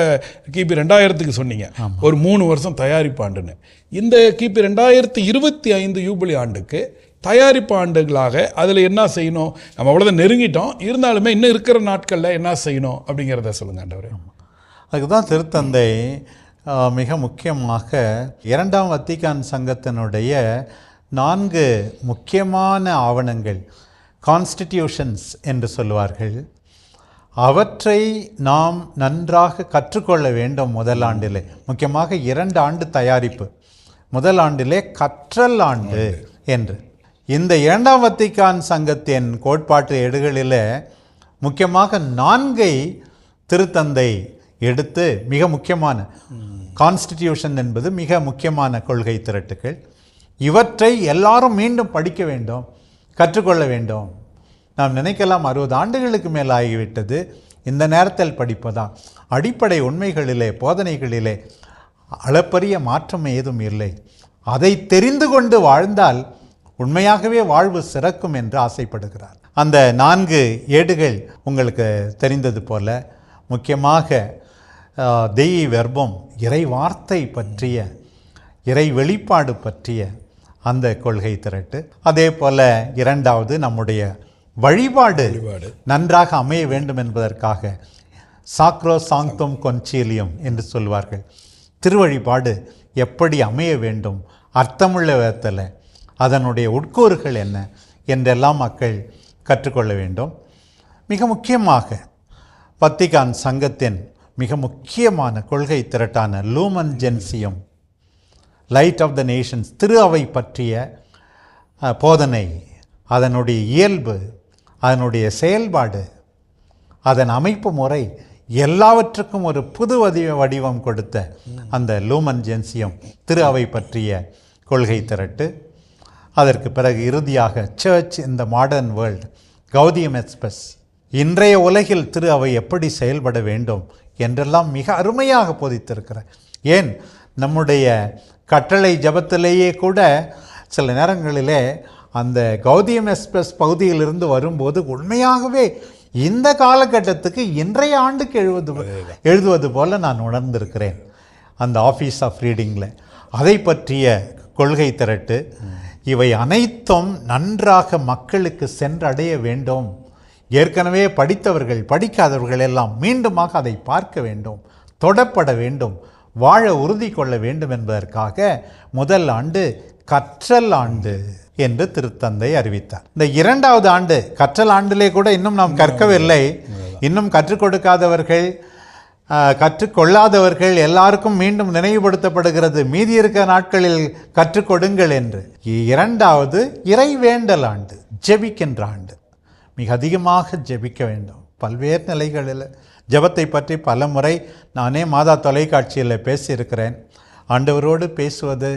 கிபி 2000க்கு சொன்னீங்க. ஒரு 3 வருஷம் தயாரிப்பு ஆண்டுன்னு. இந்த கிபி 2025 யூபிலி ஆண்டுக்கு தயாரிப்பு ஆண்டுகளாக அதில் என்ன செய்யணும், நம்ம அவ்வளோதான் நெருங்கிட்டோம், இருந்தாலுமே இன்னும் இருக்கிற நாட்களில் என்ன செய்யணும் அப்படிங்கிறத சொல்லுங்க ஆண்டவரே. அதுக்கு தான் திருத்தந்தை மிக முக்கியமாக இரண்டாம் வத்திக்கான் சங்கத்தினுடைய 4 முக்கியமான ஆவணங்கள், கான்ஸ்டிடியூஷன்ஸ் என்று சொல்லுவார்கள், அவற்றை நாம் நன்றாக கற்றுக்கொள்ள வேண்டும். முதலாண்டிலே முக்கியமாக 2 ஆண்டு தயாரிப்பு, முதலாண்டிலே கற்றல் ஆண்டு என்று. இந்த இரண்டாம் வத்திக்கான் சங்கத்தின் கோட்பாட்டு ஏடுகளில் முக்கியமாக 4 திருத்தந்தை எடுத்து, மிக முக்கியமான கான்ஸ்டிடியூஷன் என்பது மிக முக்கியமான கொள்கை திரட்டுகள், இவற்றை எல்லாரும் மீண்டும் படிக்க வேண்டும், கற்றுக்கொள்ள வேண்டும். நாம் நினைக்கலாம் 60 ஆண்டுகளுக்கு மேல் ஆகிவிட்டது, இந்த நேரத்தில் படிப்பதா? அடிப்படை உண்மைகளிலே, போதனைகளிலே அளப்பரிய மாற்றம் ஏதும் இல்லை. அதை தெரிந்து கொண்டு வாழ்ந்தால் உண்மையாகவே வாழ்வு சிறக்கும் என்று ஆசைப்படுகிறார். அந்த 4 ஏடுகள் உங்களுக்கு தெரிந்தது போல முக்கியமாக தெய்வ வெர்பம், இறை வார்த்தை பற்றிய, இறை வெளிப்பாடு பற்றிய அந்த கொள்கை திரட்டு. அதே போல 2வது நம்முடைய வழிபாடு நன்றாக அமைய வேண்டும் என்பதற்காக சாக்ரோ சாங்க்தும் கொன்சீலியம் என்று சொல்வார்கள். திருவழிபாடு எப்படி அமைய வேண்டும், அர்த்தமுள்ள விதத்தில் அதனுடைய உட்கூறுகள் என்ன என்றெல்லாம் மக்கள் கற்றுக்கொள்ள வேண்டும். மிக முக்கியமாக வத்திக்கான் சங்கத்தின் மிக முக்கியமான கொள்கை திரட்டான Lumen Gentium, light of the nations, திரு அவை பற்றிய போதனை, அதனுடைய இயல்பு, அதனுடைய செயல்பாடு, அதன் அமைப்பு முறை எல்லாவற்றுக்கும் ஒரு புது வடிவம் கொடுத்த அந்த லூமன் ஜென்சியம் திரு அவை பற்றிய கொள்கை திரட்டு. அதற்கு பிறகு இறுதியாக church in the modern world, Gaudium et Spes, இன்றைய உலகில் திரு அவை எப்படி செயல்பட வேண்டும் என்றெல்லாம் மிக அருமையாக போதித்திருக்கிறார். ஏன் நம்முடைய கட்டளை ஜபத்திலேயே கூட சில நேரங்களிலே அந்த கௌதியம் எக்ஸ்பிரஸ் பகுதியிலிருந்து வரும்போது உண்மையாகவே இந்த காலகட்டத்துக்கு இன்றைய ஆண்டுக்கு எழுதுவது போல நான் உணர்ந்திருக்கிறேன் அந்த ஆஃபீஸ் ஆஃப் ரீடிங்கில். அதை பற்றிய கொள்கை திரட்டு, இவை அனைத்தும் நன்றாக மக்களுக்கு சென்றடைய வேண்டும். ஏற்கனவே படித்தவர்கள், படிக்காதவர்கள் எல்லாம் மீண்டுமாக அதை பார்க்க வேண்டும், தொடப்பட வேண்டும், வாழ உறுதி கொள்ள வேண்டும் என்பதற்காக முதல் ஆண்டு கற்றல் ஆண்டு என்று திருத்தந்தை அறிவித்தார். இந்த 2வது ஆண்டு கற்றல் ஆண்டிலே கூட இன்னும் நாம் கற்கவில்லை, இன்னும் கற்றுக் கொடுக்காதவர்கள், கற்றுக்கொள்ளாதவர்கள் எல்லாருக்கும் மீண்டும் நினைவுபடுத்தப்படுகிறது, மீதி இருக்கிற நாட்களில் கற்றுக்கொடுங்கள் என்று. 2வது இறைவேண்டல் ஆண்டு, ஜெபிக்கின்ற ஆண்டு. மிக அதிகமாக ஜெபிக்க வேண்டும். பல்வேறு நிலைகளில் ஜெபத்தை பற்றி பல முறை நானே மாதா தொலைக்காட்சியில் பேசியிருக்கிறேன். ஆண்டவரோடு பேசுவது,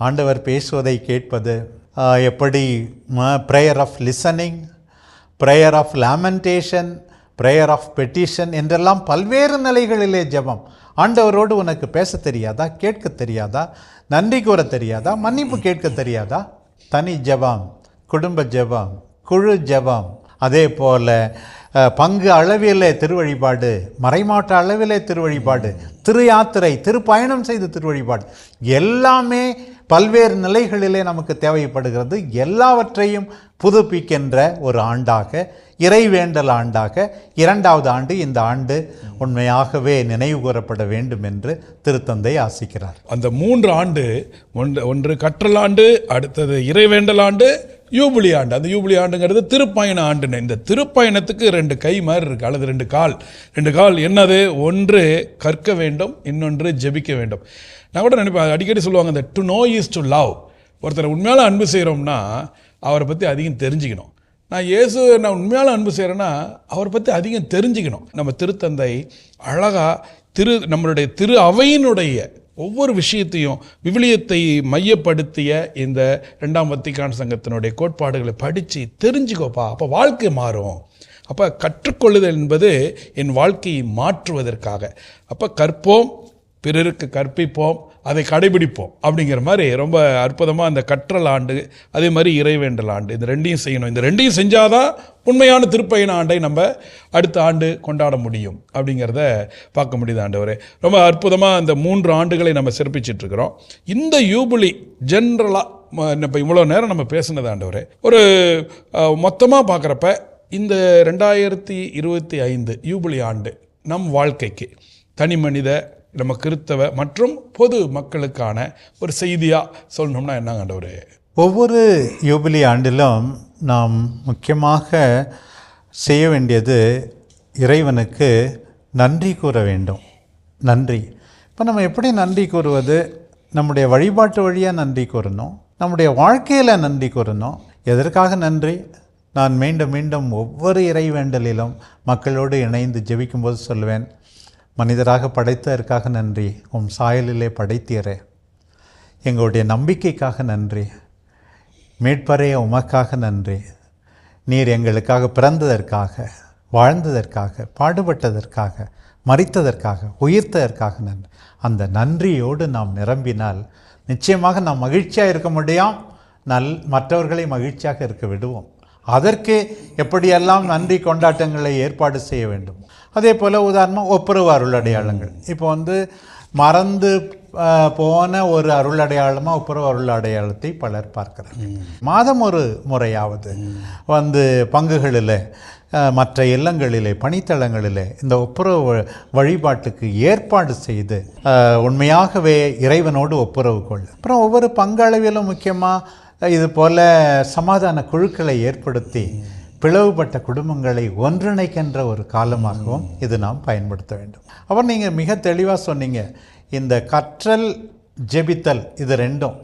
ஆண்டவர் பேசுவதை கேட்பது, எப்படி prayer of listening, prayer of lamentation, prayer of petition என்றெல்லாம் பல்வேறு நிலைகளிலே ஜெபம். ஆண்டவரோடு உனக்கு பேச தெரியாதா, கேட்க தெரியாதா, நன்றி கூற தெரியாதா, மன்னிப்பு கேட்க தெரியாதா? தனி ஜெபம், குடும்ப ஜெபம், குழு ஜெபம், அதே போல் பங்கு அளவிலே திருவழிபாடு, மறைமாட்ட அளவிலே திருவழிபாடு, திரு யாத்திரை, திருப்பயணம் செய்த திருவழிபாடு, எல்லாமே பல்வேறு நிலைகளிலே நமக்கு தேவைப்படுகிறது. எல்லாவற்றையும் புதுப்பிக்கின்ற ஒரு ஆண்டாக, இறைவேண்டல் ஆண்டாக 2வது ஆண்டு, இந்த ஆண்டு உண்மையாகவே நினைவு கூறப்பட வேண்டும் என்று திருத்தந்தை ஆசிக்கிறார். அந்த 3 ஆண்டு, ஒன்று கற்றல் ஆண்டு, அடுத்தது இறைவேண்டல் ஆண்டு, யூபிலி ஆண்டு. அந்த யூபிலி ஆண்டுங்கிறது திருப்பயண ஆண்டுன்னு. இந்த திருப்பயணத்துக்கு 2 கை மாதிரி இருக்குது, அல்லது 2 கால். 2 கால் என்னது? ஒன்று கற்க வேண்டும், இன்னொன்று ஜெபிக்க வேண்டும். நான் கூட நினைப்பேன், அடிக்கடி சொல்லுவாங்க, இந்த to know is to love. ஒருத்தர் உண்மையால அன்பு செய்கிறோம்னா அவரை பற்றி அதிகம் தெரிஞ்சுக்கணும். நான் உண்மையால அன்பு செய்கிறேன்னா அவரை பற்றி அதிகம் தெரிஞ்சுக்கணும். நம்ம திருத்தந்தை அழகாக நம்மளுடைய திரு அவையினுடைய ஒவ்வொரு விஷயத்தையும் விவிலியத்தை மையப்படுத்திய இந்த 2ஆம் வத்திக்கான் சங்கத்தினுடைய கோட்பாடுகளை படித்து தெரிஞ்சுக்கோப்பா, அப்போ வாழ்க்கை மாறும். அப்போ கற்றுக்கொள்ளுதல் என்பது என் வாழ்க்கையை மாற்றுவதற்காக. அப்போ கற்போம், பிறருக்கு கற்பிப்போம், அதை கடைபிடிப்போம் அப்படிங்கிற மாதிரி ரொம்ப அற்புதமாக அந்த கற்றல் ஆண்டு, அதே மாதிரி இறைவேண்டல் ஆண்டு, இந்த 2ஐயும் செய்யணும். இந்த 2ஐயும் செஞ்சாதான் உண்மையான திருப்பயண ஆண்டை நம்ம அடுத்த ஆண்டு கொண்டாட முடியும் அப்படிங்கிறத பார்க்க முடியுது. ஆண்டவரே, ரொம்ப அற்புதமாக அந்த 3 ஆண்டுகளை நம்ம சிறப்பிச்சிட்ருக்கிறோம். இந்த யூபிலி ஜென்ரலாக இப்போ இவ்வளோ நேரம் நம்ம பேசுனது ஆண்டவரே, ஒரு மொத்தமாக பார்க்குறப்ப இந்த 2025 யூபிலி ஆண்டு நம் வாழ்க்கைக்கு தனி மனித, நம்ம கிறித்தவ மற்றும் பொது மக்களுக்கான ஒரு செய்தியாக சொல்லணும்னா என்னங்க ஆண்டவரே? ஒவ்வொரு யூபிலி ஆண்டிலும் நாம் முக்கியமாக செய்ய வேண்டியது இறைவனுக்கு நன்றி கூற வேண்டும். நன்றி. இப்போ நம்ம எப்படி நன்றி கூறுவது? நம்முடைய வழிபாட்டு வழியாக நன்றி கூறணும், நம்முடைய வாழ்க்கையில் நன்றி கூறணும். எதற்காக நன்றி? நான் மீண்டும் மீண்டும் ஒவ்வொரு இறைவேண்டலிலும் மக்களோடு இணைந்து ஜெபிக்கும்போது சொல்லுவேன், மனிதராக படைத்ததற்காக நன்றி, உம் சாயலிலே படைத்தீரே. எங்களுடைய நம்பிக்கைக்காக நன்றி, மீட்பரே உமக்காக நன்றி. நீர் எங்களுக்காக பிறந்ததற்காக, வாழ்ந்ததற்காக, பாடுபட்டதற்காக, மரித்ததற்காக, உயிர்த்ததற்காக நன்றி. அந்த நன்றியோடு நாம் நிரம்பினால் நிச்சயமாக நாம் மகிழ்ச்சியாக இருக்க முடியும், மற்றவர்களை மகிழ்ச்சியாக இருக்க விடுவோம். அதற்கு எப்படியெல்லாம் நன்றி கொண்டாட்டங்களை ஏற்பாடு செய்ய வேண்டும். அதே போல் உதாரணமாக ஒப்புரவு அருள் அடையாளங்கள். இப்போ மறந்து போன ஒரு அருள் அடையாளமாக ஒப்புரவு அருள் அடையாளத்தை பலர் பார்க்கிறார்கள். மாதம் ஒரு முறையாவது பங்குகளில், மற்ற இல்லங்களிலே, பணித்தளங்களிலே இந்த ஒப்புரவு வழிபாட்டுக்கு ஏற்பாடு செய்து உண்மையாகவே இறைவனோடு ஒப்புரவு கொள்ள. அப்புறம் ஒவ்வொரு பங்களவிலும் முக்கியமாக இது போல் சமாதான குழுக்களை ஏற்படுத்தி பிளவுபட்ட குடும்பங்களை ஒன்றிணைக்கின்ற ஒரு காலமாகவும் இது நாம் பயன்படுத்த வேண்டும். அப்புறம் நீங்கள் மிக தெளிவாக சொன்னீங்க, இந்த கற்றல், ஜெபித்தல், இது ரெண்டும்.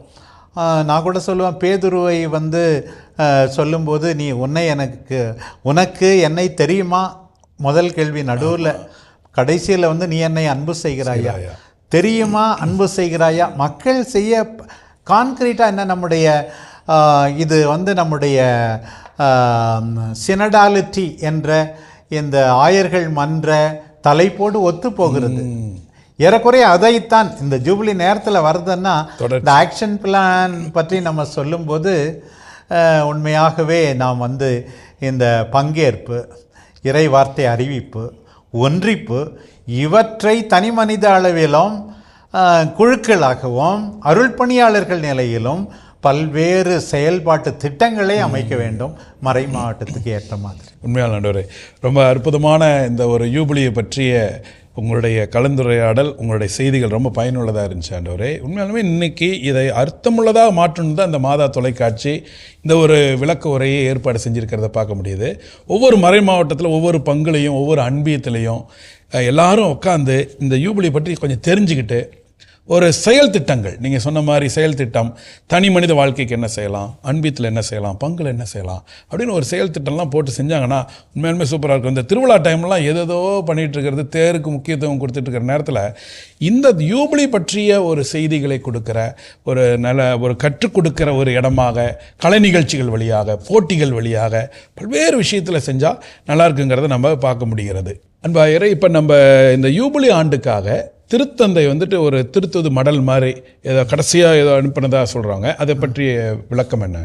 நான் கூட சொல்லுவேன், பேதுருவை சொல்லும்போது, நீ உனக்கு என்னை தெரியுமா? முதல் கேள்வி. நடுவில் கடைசியில் நீ என்னை அன்பு செய்கிறாயா, தெரியுமா, அன்பு செய்கிறாயா? மக்கள் செய்ய கான்க்ரீட்டாக என்ன நம்முடைய இது நம்முடைய சினடாலிட்டி என்ற இந்த ஆயர்கள் மன்ற தலைப்போடு ஒத்து போகிறது. ஏறக்குறைய அதைத்தான் இந்த ஜூபிலி நேரத்தில் வருதுன்னா, இந்த ஆக்ஷன் பிளான் பற்றி நம்ம சொல்லும்போது உண்மையாகவே நாம் இந்த பங்கேற்பு, இறை வார்த்தை அறிவிப்பு, ஒன்றிப்பு, இவற்றை தனி மனித அளவிலும் குழுக்களாகவும் அருள் பணியாளர்கள் நிலையிலும் பல்வேறு செயல்பாட்டு திட்டங்களை அமைக்க வேண்டும், மறை மாவட்டத்துக்கு ஏற்ற மாதிரி. உண்மையான ஆண்டவரே, ரொம்ப அற்புதமான இந்த ஒரு யூபிலியை பற்றிய உங்களுடைய கலந்துரையாடல், உங்களுடைய செய்திகள் ரொம்ப பயனுள்ளதாக இருந்துச்சு ஆண்டவரே. உண்மையாலுமே இன்றைக்கி இதை அர்த்தமுள்ளதாக மாற்றணும் தான் இந்த மாதா தொலைக்காட்சி இந்த ஒரு விளக்க உரையை ஏற்பாடு செஞ்சுருக்கிறத பார்க்க முடியுது. ஒவ்வொரு மறை மாவட்டத்தில் ஒவ்வொரு பங்குலையும் ஒவ்வொரு அன்பியத்திலையும் எல்லாரும் உட்காந்து இந்த யூபிலியை பற்றி கொஞ்சம் தெரிஞ்சுக்கிட்டு ஒரு செயல் திட்டங்கள், நீங்கள் சொன்ன மாதிரி செயல் திட்டம், தனி மனித வாழ்க்கைக்கு என்ன செய்யலாம், அன்பியத்தில் என்ன செய்யலாம், பங்கில் என்ன செய்யலாம் அப்படின்னு ஒரு செயல் திட்டம்லாம் போட்டு செஞ்சாங்கன்னா உண்மையாலுமே சூப்பராக இருக்கும். இந்த திருவிழா டைம்லாம் எதோ பண்ணிகிட்டு இருக்கிறது, தேருக்கு முக்கியத்துவம் கொடுத்துட்டு இருக்கிற நேரத்தில் இந்த யூபிலி பற்றிய ஒரு செய்திகளை கொடுக்குற ஒரு கற்றுக் கொடுக்குற ஒரு இடமாக, கலை நிகழ்ச்சிகள் வழியாக, போட்டிகள் வழியாக பல்வேறு விஷயத்தில் செஞ்சால் நல்லா இருக்குங்கிறத நம்ம பார்க்க முடிகிறது. அன்பாயிரம், இப்போ நம்ம இந்த யூபிலி ஆண்டுக்காக திருத்தந்தை ஒரு திருத்துவது மடல் மாதிரி கடைசியாக ஏதோ அனுப்பினதாக சொல்கிறாங்க. அதை பற்றிய விளக்கம் என்ன?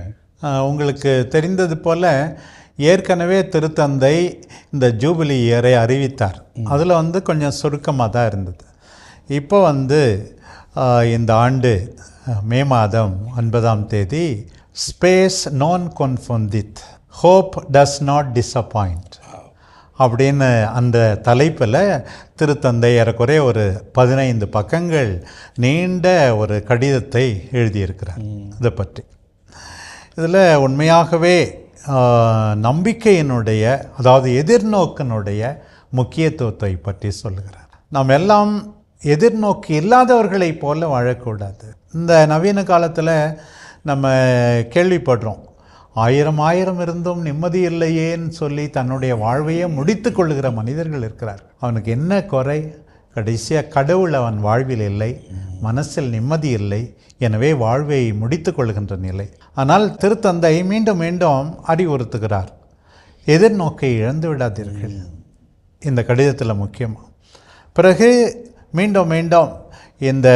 உங்களுக்கு தெரிந்தது போல் ஏற்கனவே திருத்தந்தை இந்த ஜூபிலி இயரை அறிவித்தார். அதில் கொஞ்சம் சுருக்கமாக தான் இருந்தது. இப்போ இந்த ஆண்டு மே மாதம் 9ஆம் தேதி ஸ்பேஸ் நான் கொன்ஃபொந்தித், ஹோப் டஸ் நாட் டிஸப்பாயிண்ட் அப்படின்னு அந்த தலைப்பில் திருத்தந்தை ஏறக்குறைய ஒரு 15 பக்கங்கள் நீண்ட ஒரு கடிதத்தை எழுதியிருக்கிறார். இதை பற்றி இதில் உண்மையாகவே நம்பிக்கையினுடைய, அதாவது எதிர்நோக்கினுடைய முக்கியத்துவத்தை பற்றி சொல்லுகிறார். நாம் எல்லாம் எதிர்நோக்கி இல்லாதவர்களைப் போல வாழக்கூடாது. இந்த நவீன காலத்தில் நம்ம கேள்விப்படுறோம், ஆயிரம் இருந்தும் நிம்மதி இல்லையேன்னு சொல்லி தன்னுடைய வாழ்வையே முடித்து கொள்ளுகிற மனிதர்கள் இருக்கிறார். அவனுக்கு என்ன குறை? கடைசியாக கடவுள் அவன் வாழ்வில் இல்லை, மனசில் நிம்மதி இல்லை, எனவே வாழ்வை முடித்து கொள்கின்ற நிலை. ஆனால் திருத்தந்தை மீண்டும் மீண்டும் அறிவுறுத்துகிறார், எதிர்நோக்கை இழந்து விடாதீர்கள் இந்த கடிதத்தில் முக்கியமாக. பிறகு மீண்டும் மீண்டும் இந்த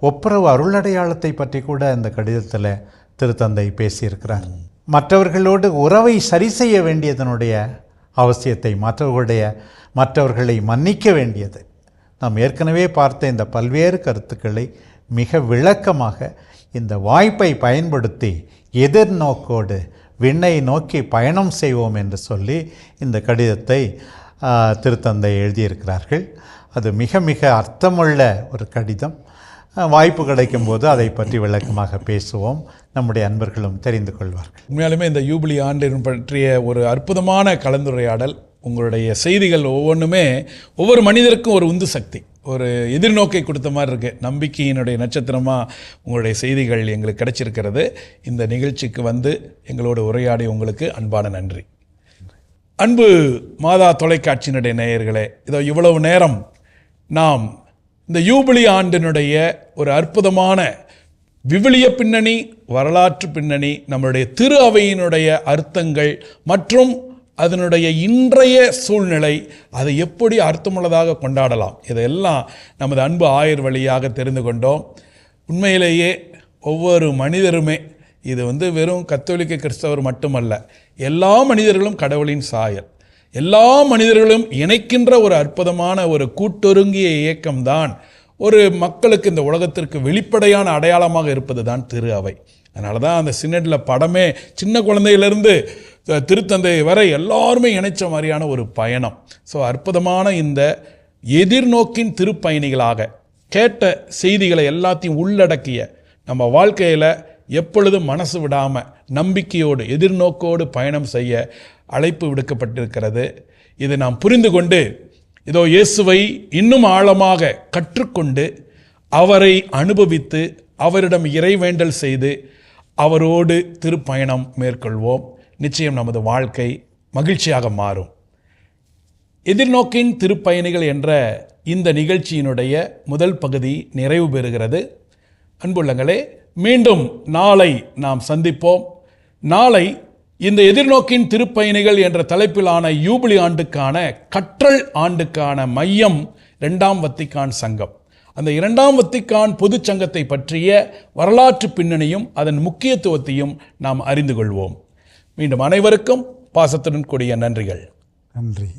ஒப்புரவு அருளடையாளத்தை பற்றி கூட இந்த கடிதத்தில் திருத்தந்தை பேசியிருக்கிறார். மற்றவர்களோடு உறவை சரி செய்ய வேண்டியதனுடைய அவசியத்தை, மற்றவர்களை மன்னிக்க வேண்டியது. நாம் ஏற்கனவே பார்த்த இந்த பல்வேறு கருத்துக்களை மிக விளக்கமாக இந்த வாய்ப்பை பயன்படுத்தி எதிர்நோக்கோடு விண்ணை நோக்கி பயணம் செய்வோம் என்று சொல்லி இந்த கடிதத்தை திருத்தந்தை எழுதியிருக்கிறார்கள். அது மிக மிக அர்த்தமுள்ள ஒரு கடிதம். வாய்ப்பு கிடைக்கும்போது அதை பற்றி விளக்கமாக பேசுவோம், நம்முடைய அன்பர்களும் தெரிந்து கொள்வார்கள். உண்மையாலுமே இந்த யூபிலி ஆண்டு பற்றிய ஒரு அற்புதமான கலந்துரையாடல். உங்களுடைய செய்திகள் ஒவ்வொன்றுமே ஒவ்வொரு மனிதருக்கும் ஒரு உந்து சக்தி, ஒரு எதிர்நோக்கை கொடுத்த மாதிரி இருக்குது. நம்பிக்கையினுடைய நட்சத்திரமாக உங்களுடைய செய்திகள் எங்களுக்கு கிடைச்சிருக்கிறது. இந்த நிகழ்ச்சிக்கு வந்து எங்களோடு உரையாடி உங்களுக்கு அன்பான நன்றி. அன்பு மாதா தொலைக்காட்சியினுடைய நேயர்களே, இதோ இவ்வளவு நேரம் நாம் இந்த யூபிலி ஆண்டினுடைய ஒரு அற்புதமான விவிலிய பின்னணி, வரலாற்று பின்னணி, நம்மளுடைய திரு அவையினுடைய அர்த்தங்கள் மற்றும் அதனுடைய இன்றைய சூழ்நிலை, அதை எப்படி அர்த்தமுள்ளதாக கொண்டாடலாம், இதையெல்லாம் நமது அன்பு ஆயர் வழியாக தெரிந்து கொண்டோம். உண்மையிலேயே ஒவ்வொரு மனிதருமே, இது வெறும் கத்தோலிக்க கிறிஸ்தவர் மட்டுமல்ல, எல்லா மனிதர்களும் கடவுளின் சாயல். எல்லா மனிதர்களும் இணைக்கின்ற ஒரு அற்புதமான ஒரு கூட்டொருங்கிய இயக்கம்தான் ஒரு மக்களுக்கு இந்த உலகத்திற்கு வெளிப்படையான அடையாளமாக இருப்பது தான் திரு அவை. அதனால தான் அந்த சினடில் படமே சின்ன குழந்தையிலேருந்து திருத்தந்தை வரை எல்லாருமே இணைச்ச மாதிரியான ஒரு பயணம். ஸோ அற்புதமான இந்த எதிர்நோக்கின் திருப்பயணிகளாக கேட்ட செய்திகளை எல்லாத்தையும் உள்ளடக்கிய நம்ம வாழ்க்கையில் எப்பொழுதும் மனசு விடாமல் நம்பிக்கையோடு எதிர்நோக்கோடு பயணம் செய்ய அழைப்பு விடுக்கப்பட்டிருக்கிறது. இதை நாம் புரிந்து கொண்டு இதோ இயேசுவை இன்னும் ஆழமாக கற்றுக்கொண்டு அவரை அனுபவித்து அவரிடம் இறைவேண்டல் செய்து அவரோடு திருப்பயணம் மேற்கொள்வோம். நிச்சயம் நமது வாழ்க்கை மகிழ்ச்சியாக மாறும். எதிர்நோக்கின் திருப்பயணிகள் என்ற இந்த நிகழ்ச்சியினுடைய முதல் பகுதி நிறைவு பெறுகிறது. அன்புள்ளங்களே, மீண்டும் நாளை நாம் சந்திப்போம். நாளை இந்த எதிர்நோக்கின் திருப்பயணிகள் என்ற தலைப்பிலான யூபிலி ஆண்டுக்கான கற்றல் ஆண்டுக்கான மையம் 2ஆம் வத்திக்கான் சங்கம். அந்த 2ஆம் வத்திக்கான் பொதுச் சங்கத்தை பற்றிய வரலாற்று பின்னணியும் அதன் முக்கியத்துவத்தையும் நாம் அறிந்து கொள்வோம். மீண்டும் அனைவருக்கும் பாசத்துடன் கூடிய நன்றிகள். நன்றி.